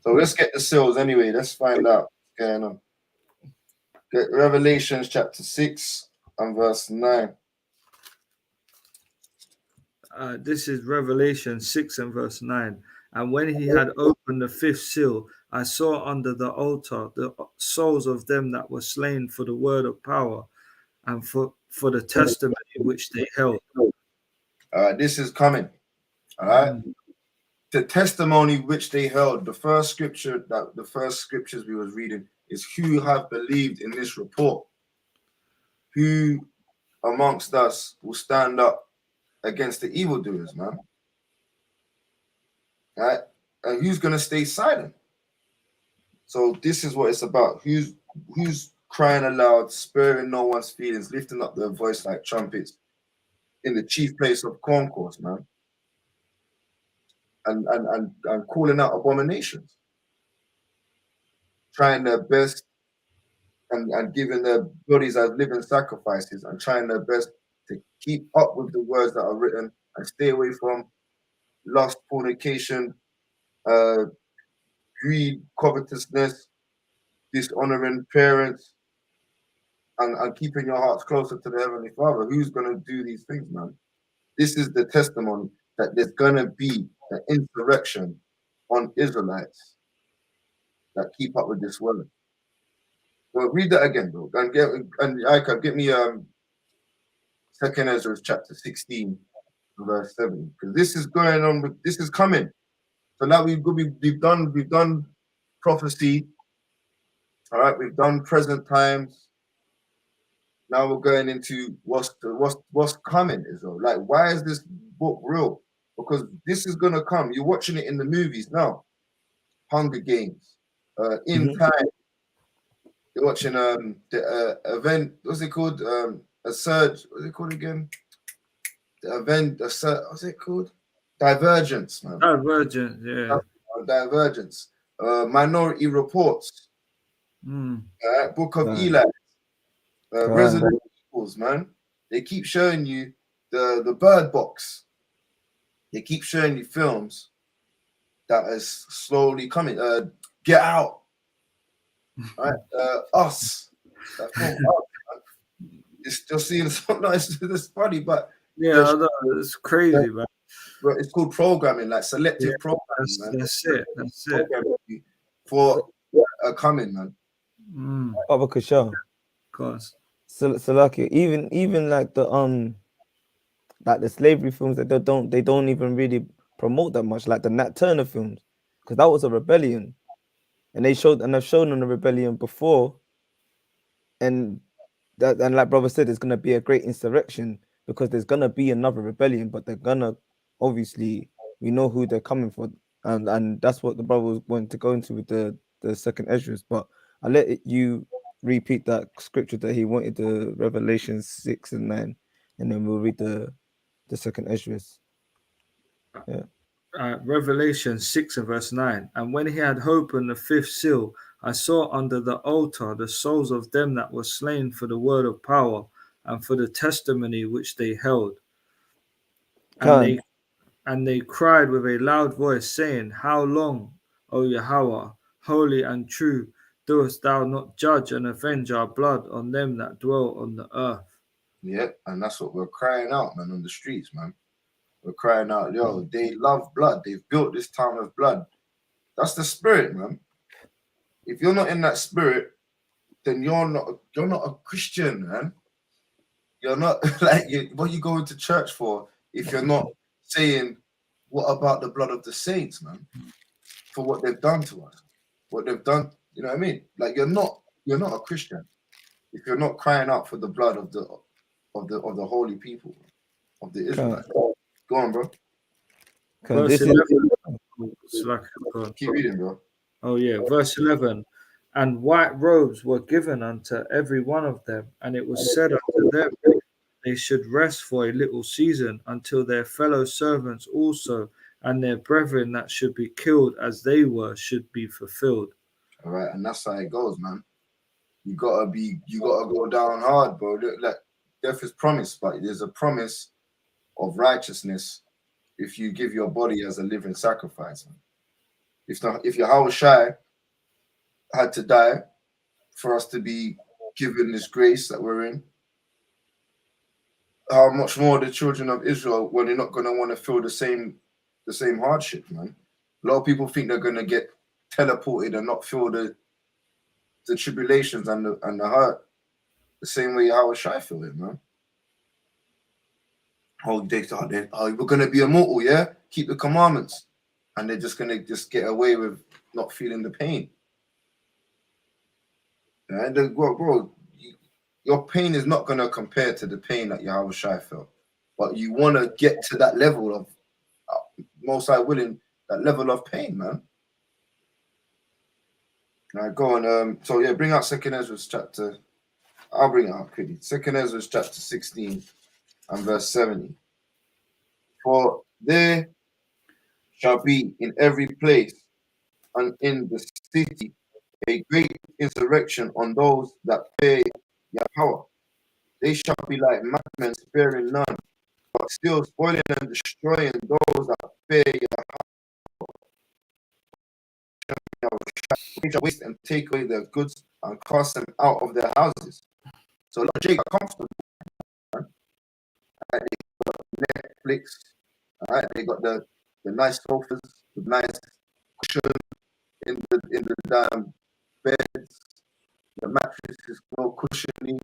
So let's get the sales anyway. Let's find out what's going on. Get Revelations chapter 6 and verse 9. This is Revelation 6 and verse 9. And when he had opened the fifth seal, I saw under the altar the souls of them that were slain for the word of power and for the testimony which they held. This is coming. All right. The testimony which they held. The first scriptures we was reading is who have believed in this report. Who amongst us will stand up against the evildoers, man? All right. And who's gonna stay silent? So this is what it's about. Who's crying aloud, sparing no one's feelings, lifting up their voice like trumpets in the chief place of concourse, man. And calling out abominations, trying their best and giving their bodies as living sacrifices and trying their best to keep up with the words that are written and stay away from lust, fornication, greed, covetousness, dishonoring parents, and keeping your hearts closer to the Heavenly Father. Who's going to do these things, man? This is the testimony that there's going to be an insurrection on Israelites that keep up with this word. Well, read that again, bro. And I can get me Second Ezra chapter 16, verse 7. Because this is going on, this is coming. So now we've done prophecy. All right, we've done present times. Now we're going into what's coming, Israel. Like, why is this book real? Because this is gonna come. You're watching it in the movies now. Hunger Games, In Time. You're watching the event. What's it called? A surge. What's it called again? The event. What's it called? Divergence, man. Divergence, yeah. Divergence. Minority Reports. Book of Eli. Resident Evils, man. They keep showing you the Bird Box. They keep showing you films that is slowly coming. Get Out. Right? Us. That film, it's just seeing something. It's funny, but yeah, I know, it's crazy, man. But it's called programming, like selective programming. That's it. For coming, man. Baba Kasha. Of course. So like even like the slavery films that they don't even really promote that much, like the Nat Turner films, because that was a rebellion, and I've shown them a rebellion before, and like brother said, there's gonna be a great insurrection because there's gonna be another rebellion, but they're gonna obviously, we know who they're coming for, and that's what the brother was wanting to go into with the second Esdras. But I'll let you repeat that scripture that he wanted, the Revelation 6 and 9, and then we'll read the second Esdras. Yeah. Revelation 6 and verse 9. And when he had opened the fifth seal, I saw under the altar the souls of them that were slain for the word of power and for the testimony which they held. And they cried with a loud voice, saying, How long, O Yahweh, holy and true, doest thou not judge and avenge our blood on them that dwell on the earth? Yeah, and that's what we're crying out, man, on the streets, man. We're crying out, yo, they love blood. They've built this town of blood. That's the spirit, man. If you're not in that spirit, then you're not a Christian, man. You're not like what are you going to church for if you're not saying, what about the blood of the saints, man? For what they've done to us, what they've done, you know what I mean? Like you're not a Christian if you're not crying out for the blood of the holy people, of the Israelites. Go on, bro. Verse 11. Keep reading, bro. Oh yeah, verse 11. And white robes were given unto every one of them, and it was said unto them, they should rest for a little season until their fellow servants also and their brethren that should be killed as they were should be fulfilled. All right, and that's how it goes, man. You gotta go down hard, bro. Like death is promised, but there's a promise of righteousness if you give your body as a living sacrifice. Man. If Yahushua had to die for us to be given this grace that we're in, how much more the children of Israel when they're not gonna want to feel the same hardship, man. A lot of people think they're gonna get teleported and not feel the tribulations and the hurt the same way Yahushua feel it, man. Oh, we're gonna be immortal, yeah? Keep the commandments, and they're just gonna get away with not feeling the pain. And bro, your pain is not gonna compare to the pain that Yahushua felt, but you want to get to that level of most high willing, that level of pain, man. All right, go on. So yeah, bring out 2nd Ezra chapter. I'll bring it up quickly. 2nd Ezra chapter 16 and verse 70. For there shall be in every place and in the city a great insurrection on those that fear Yahweh. They shall be like madmen, sparing none, but still spoiling and destroying those that fear Yahweh. They shall waste and take away their goods and cast them out of their houses. So Lord Jake are comfortable. Right? They got Netflix. All right, they got the nice sofas, the nice cushion in the damn beds. The mattress is well cushiony.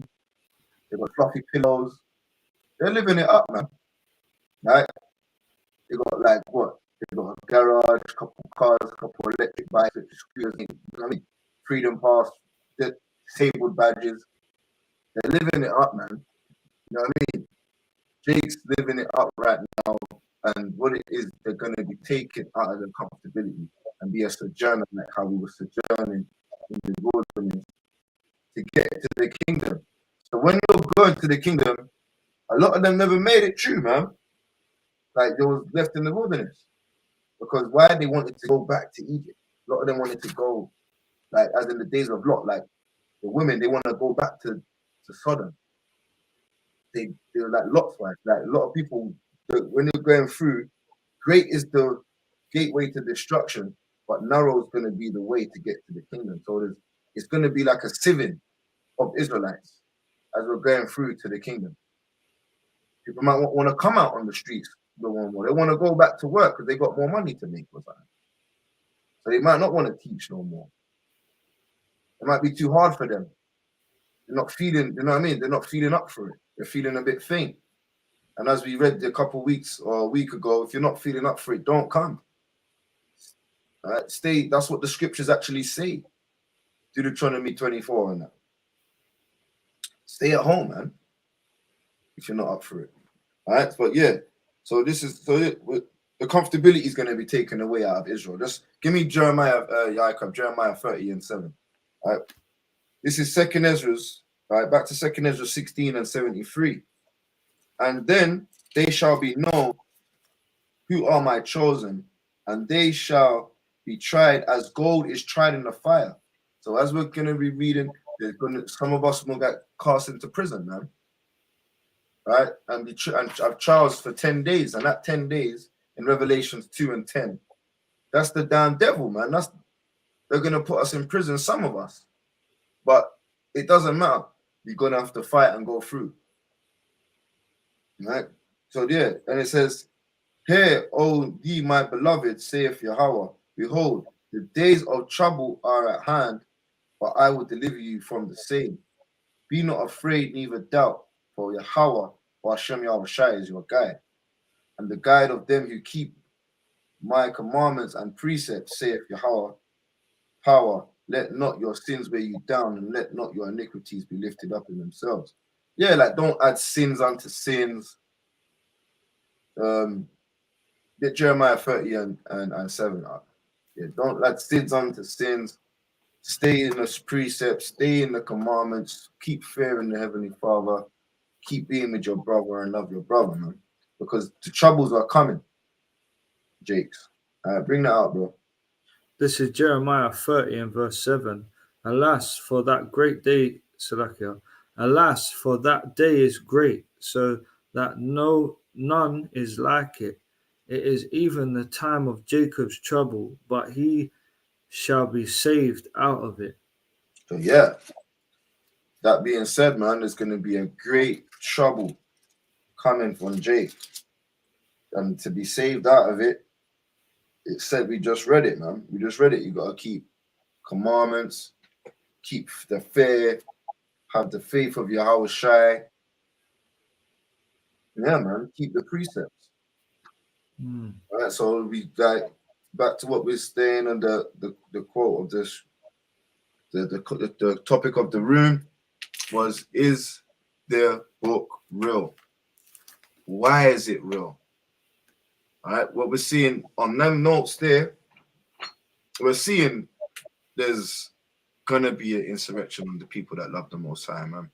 They got fluffy pillows. They're living it up, man. Right? They got like what? They got a garage, a couple of cars, a couple of electric bikes, scooters, you know what I mean? Freedom Pass, disabled badges. They're living it up, man. You know what I mean? Jake's living it up right now, and what it is, they're going to be taken out of the comfortability and be a sojourner, like how we were sojourning in the wilderness to get to the kingdom. So when you're going to the kingdom, a lot of them never made it true, man. Like they was left in the wilderness because why they wanted to go back to Egypt. A lot of them wanted to go, like as in the days of Lot, like the women, they want to go back to Sodom. They were like Lot's wife. Like a lot of people, when you're going through, great is the gateway to destruction, but narrow is going to be the way to get to the kingdom. So it's going to be like a sieving of Israelites as we're going through to the kingdom. People might want to come out on the streets. They want to go back to work because they got more money to make or something. So they might not want to teach no more. It might be too hard for them. They're not feeling, you know what I mean? They're not feeling up for it. They're feeling a bit faint. And as we read a couple of weeks or a week ago, if you're not feeling up for it, don't come. All right, stay. That's what the scriptures actually say. Deuteronomy 24 and that. Stay at home, man. If you're not up for it. All right, but yeah. So this is the comfortability is going to be taken away out of Israel. Just give me Jeremiah 30 and 7. All right. This is 2nd Ezra's, right? Back to 2nd Ezra 16 and 73. And then they shall be known who are my chosen, and they shall be tried as gold is tried in the fire. So as we're going to be reading, some of us will get cast into prison, man. Right? And have trials for 10 days. And that 10 days in Revelations 2 and 10, that's the damn devil, man. They're gonna put us in prison, some of us. But it doesn't matter. You're gonna have to fight and go through. Right? So yeah, and it says, "Hear, O ye my beloved, saith Yahweh, behold, the days of trouble are at hand, but I will deliver you from the same. Be not afraid, neither doubt, for Yahweh, or Hashem Yahweh Shai is your guide, and the guide of them who keep my commandments and precepts, saith Yahweh, power. Let not your sins weigh you down, and let not your iniquities be lifted up in themselves." Yeah, like don't add sins unto sins. Get Jeremiah 30 and 7 up. Yeah, don't add sins unto sins. Stay in the precepts, stay in the commandments, keep fearing the Heavenly Father, keep being with your brother and love your brother, man. Because the troubles are coming, Jakes. Bring that out, bro. This is Jeremiah 30 and verse 7. Alas, for that great day, Salakia. Alas, for that day is great, so that none is like it. It is even the time of Jacob's trouble, but he shall be saved out of it. So yeah, that being said, man, there's going to be a great trouble coming from Jake. And to be saved out of it, it said we just read it, man. We just read it. You got to keep commandments, keep the fear, have the faith of Yahweh Shai. Yeah, man, keep the precepts. All right, so we like back to what we're saying on the quote of this. The topic of the room was, is the book real? Why is it real? All right, what we're seeing on them notes there, we're seeing there's gonna be an insurrection on the people that love the Most High, man.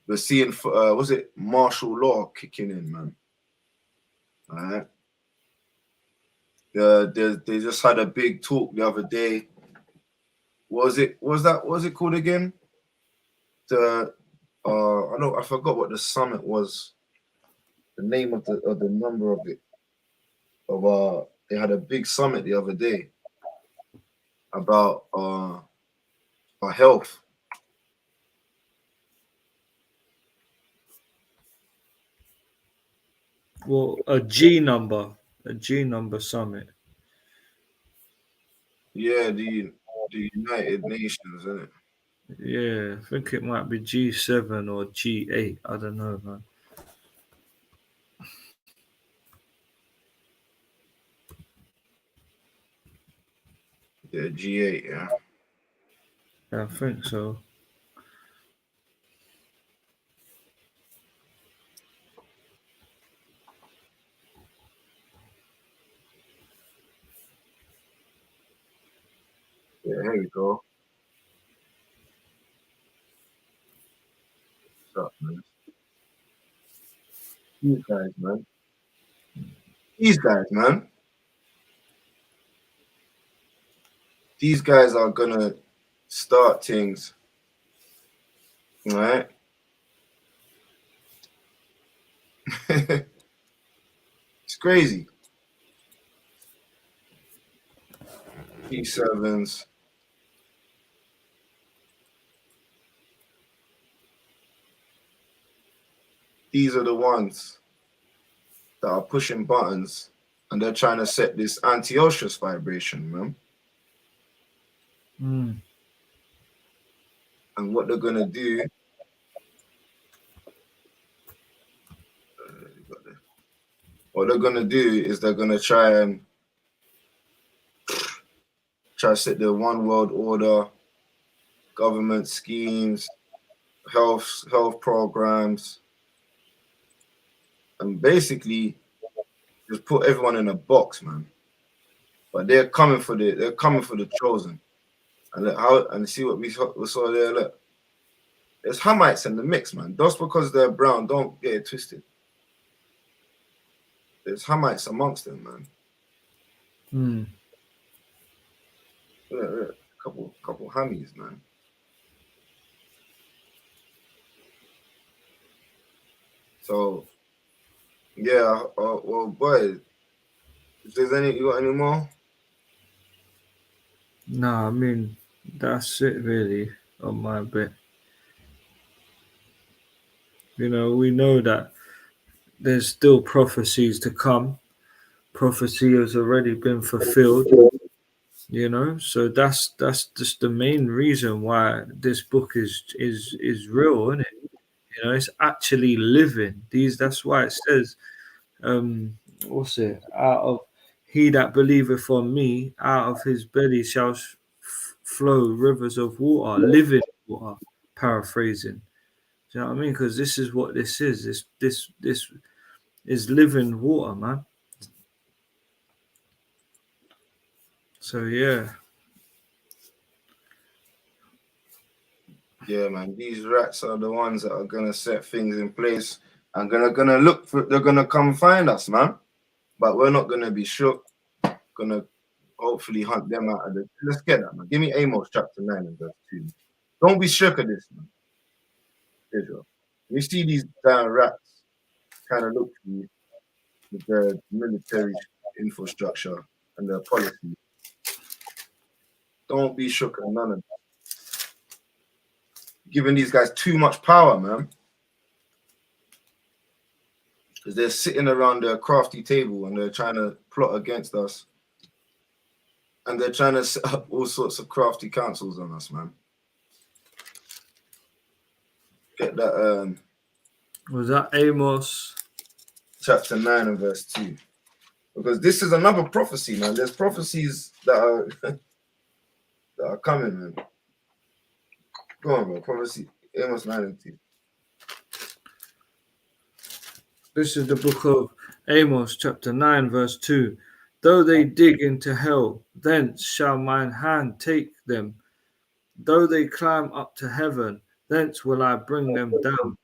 We're seeing, was it martial law kicking in, man? All right. They just had a big talk the other day. Was it called again? I forgot what the summit was. The name of the number of it. They had a big summit the other day about our health. Well, a G number summit. Yeah, the United Nations, isn't it? Yeah, I think it might be G7 or G8. I don't know, man. Yeah, G8, yeah. Yeah, I think so. Yeah, here we go. What's up, man? These guys, man. These guys, man. These guys are gonna start things, right? It's crazy. P7s. These are the ones that are pushing buttons, and they're trying to set this anti-oceus vibration, man. And what they're gonna do, is they're gonna try to set the one world order, government schemes, health programs, and basically just put everyone in a box, man. But they're coming for the chosen. And look and see what we saw there. Look, there's Hamites in the mix, man. Just because they're brown, don't get it twisted. There's Hamites amongst them, man. Look, couple Hammies, man. So, yeah. Well, boy, if there's you got any more? No, I mean that's it really on my bit. You know, we know that there's still prophecies to come. Prophecy has already been fulfilled. You know, so that's just the main reason why this book is real, isn't it? You know, it's actually living. That's why it says, what's it? Out of he that believeth on me, out of his belly shall flow rivers of water, living water. Paraphrasing. Do you know what I mean? Because this is what this is. This is living water, man. So yeah. Yeah, man. These rats are the ones that are gonna set things in place and gonna look for. They're gonna come find us, man. But we're not gonna be shook. Gonna hopefully hunt them out of the. Let's get that, man. Give me Amos chapter 9 and verse 2. Don't be shook of this, man. Israel. We see these damn rats kind of look for you with their military infrastructure and their policy. Don't be shook of none of that. Giving these guys too much power, man. Because they're sitting around their crafty table and they're trying to plot against us. And they're trying to set up all sorts of crafty councils on us, man. Get that Was that Amos? chapter 9 and verse 2. Because this is another prophecy, man. There's prophecies that are that are coming, man. Go on, bro. Prophecy. Amos 9 and 2. This is the book of Amos, chapter 9, verse 2. Though they dig into hell, thence shall mine hand take them. Though they climb up to heaven, thence will I bring them down.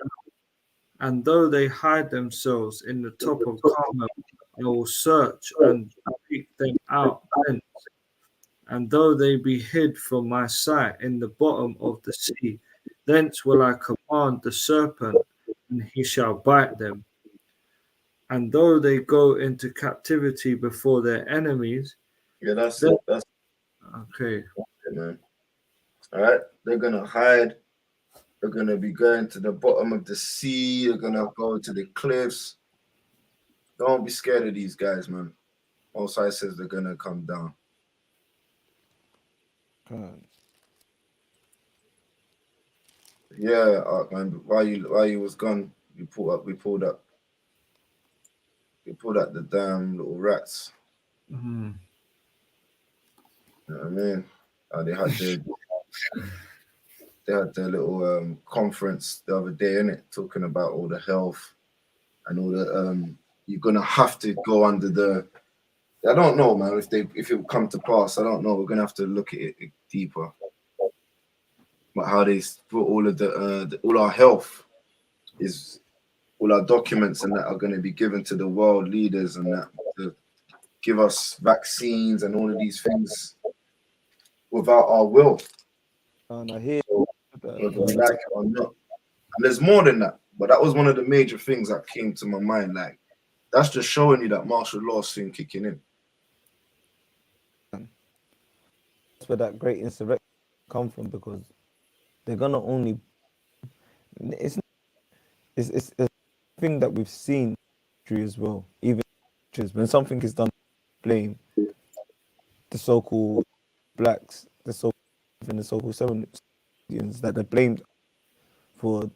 And though they hide themselves in the top of Carmel, I will search and pick them out thence. And though they be hid from my sight in the bottom of the sea, thence will I command the serpent, and he shall bite them. And though they go into captivity before their enemies, Yeah, that's then, it. That's okay. it, man. All right. They're going to hide. They're going to be going to the bottom of the sea. They're going to go to the cliffs. Don't be scared of these guys, man. Most High says they're going to come down. God. Yeah, man. While you was gone, we pulled up the damn little rats. Mhm. You know what I mean? They had their little conference the other day, innit? Talking about all the health and all the you're gonna have to go under the. I don't know, man. If it will come to pass, I don't know. We're gonna have to look at it deeper. But how they put all of all our health is all our documents and that are going to be given to the world leaders and that to give us vaccines and all of these things without our will, And I hear whether we like it or not. And there's more than that, but that was one of the major things that came to my mind. Like, that's just showing you that martial law is soon kicking in. that's where that great insurrection come from, because they're gonna only it's a thing that we've seen as well. Even when something is done, blame the so-called blacks, the so-called seven that they're blamed for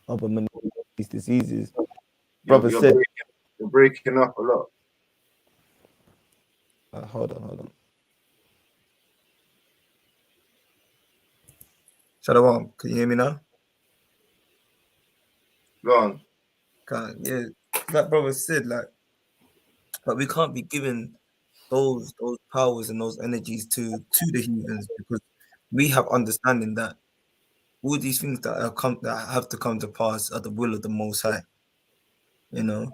other these diseases. Brother said, you're breaking up a lot. hold on. Shalom, can you hear me now? Go on. Yeah, like brother said, like, but we can't be giving those powers and those energies to the heathens, because we have understanding that all these things that have to come to pass are the will of the Most High. You know,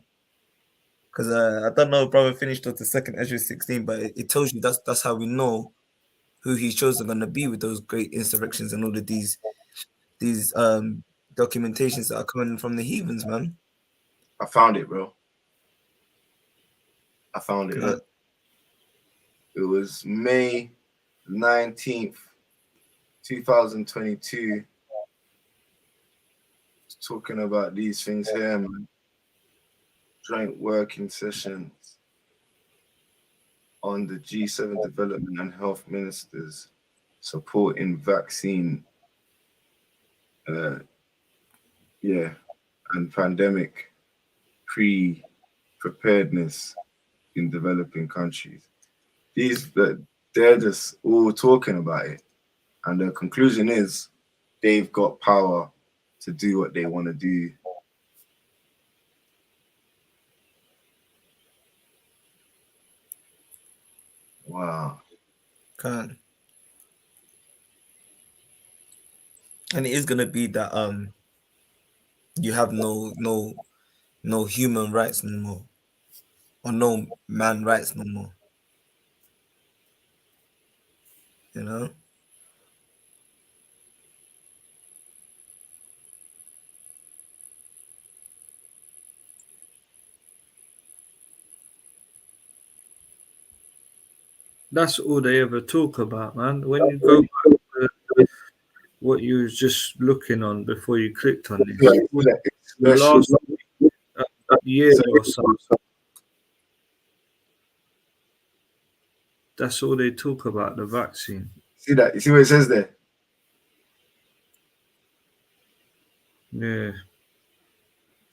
because I don't know if brother finished with the second Ezra 16, but it tells you that's how we know who He chose are going to be with those great insurrections and all of these documentations that are coming from the heathens, man. I found it, bro. I found it. Good. It was May 19th, 2022. Talking about these things here, man. Joint working sessions on the G7 development and health ministers supporting vaccine, and pandemic preparedness in developing countries. They're just all talking about it, and the conclusion is they've got power to do what they want to do. Wow. Can't. And it is gonna be that you have no human rights no more, or no man rights no more. You know? That's all they ever talk about, man. When you go back to what you was just looking on before you clicked on this, the last year or so, that's all they talk about, the vaccine. See that? You see what it says there? Yeah.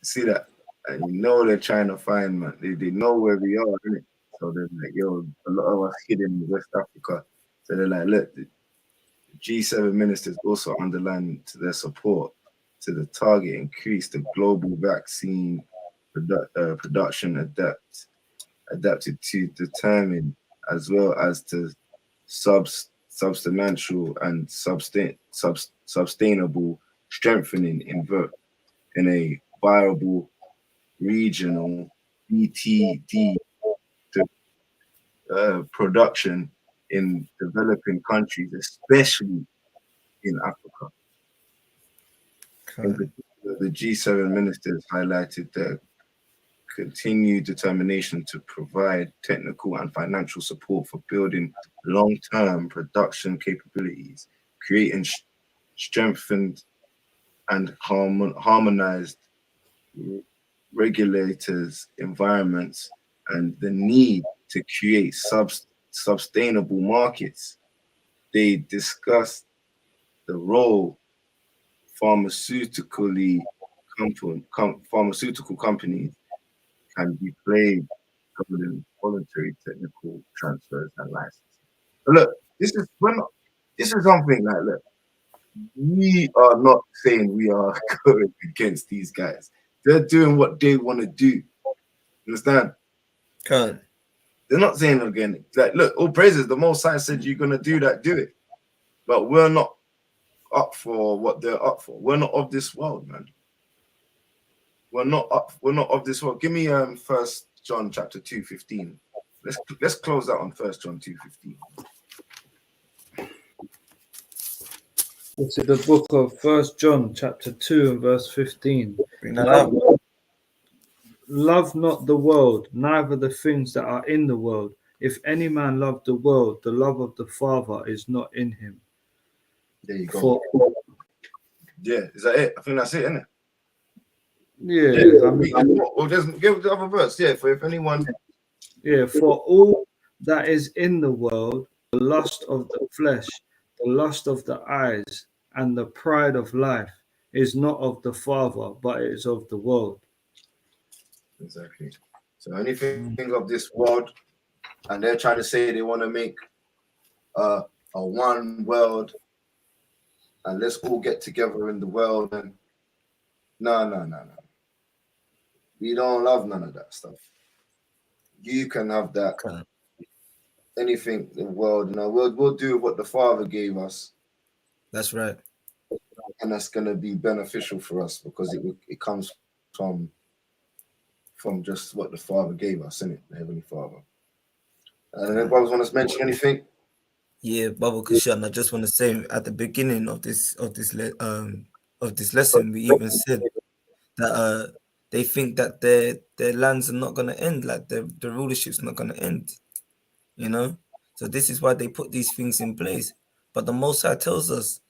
See that? And you know they're trying to find, man. They know where we are, innit? So they're like, yo, a lot of us hidden in West Africa. So they're like, look, the G7 ministers also underlined their support to the target increase the global vaccine production adapted to determine, as well as to substantial and sustainable strengthening in a viable regional BTD production in developing countries, especially in Africa. In particular, the G7 ministers highlighted their continued determination to provide technical and financial support for building long-term production capabilities, creating strengthened and harmonized regulators, environments, and the need to create sustainable markets. They discussed the role pharmaceutical companies can be played governing voluntary technical transfers and licenses. But look, this is something like, look, we are not saying we are going against these guys. They're doing what they want to do. Understand? Can't. They're not saying again, like, look, all praises, the Most High said you're gonna do that, do it. But we're not up for what they're up for. We're not of this world, man. We're not of this world. Give me 1 John chapter 2:15. Let's close that on 1 John 2:15. It's in the book of 1 John chapter 2 and verse 15. Bring that up. Love not the world, neither the things that are in the world. If any man love the world, the love of the Father is not in him. There you go. Yeah, is that it? I think that's it, isn't it? Yeah, I mean, Well, just give the other verse. Yeah, for if anyone. yeah, for all that is in the world, the lust of the flesh, the lust of the eyes, and the pride of life is not of the Father, but it is of the world. Exactly. So anything of this world, and they're trying to say they want to make a one world, and let's all get together in the world. And no. We don't love none of that stuff. You can have that. Anything in the world, we'll do what the Father gave us. That's right. And that's gonna be beneficial for us because it comes from just what the Father gave us, isn't it? The Heavenly Father. And then brothers want to mention anything? Yeah, Baba Kushan, I just want to say at the beginning of this lesson, we even said that they think that their lands are not gonna end, like the rulership's not gonna end. You know, So this is why they put these things in place. But the Most High tells us,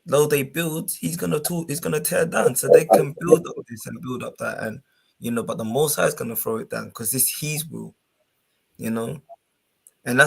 though they build, he's gonna tear down. So they can build up this and build up that, and but the Most High is gonna throw it down because it's his will.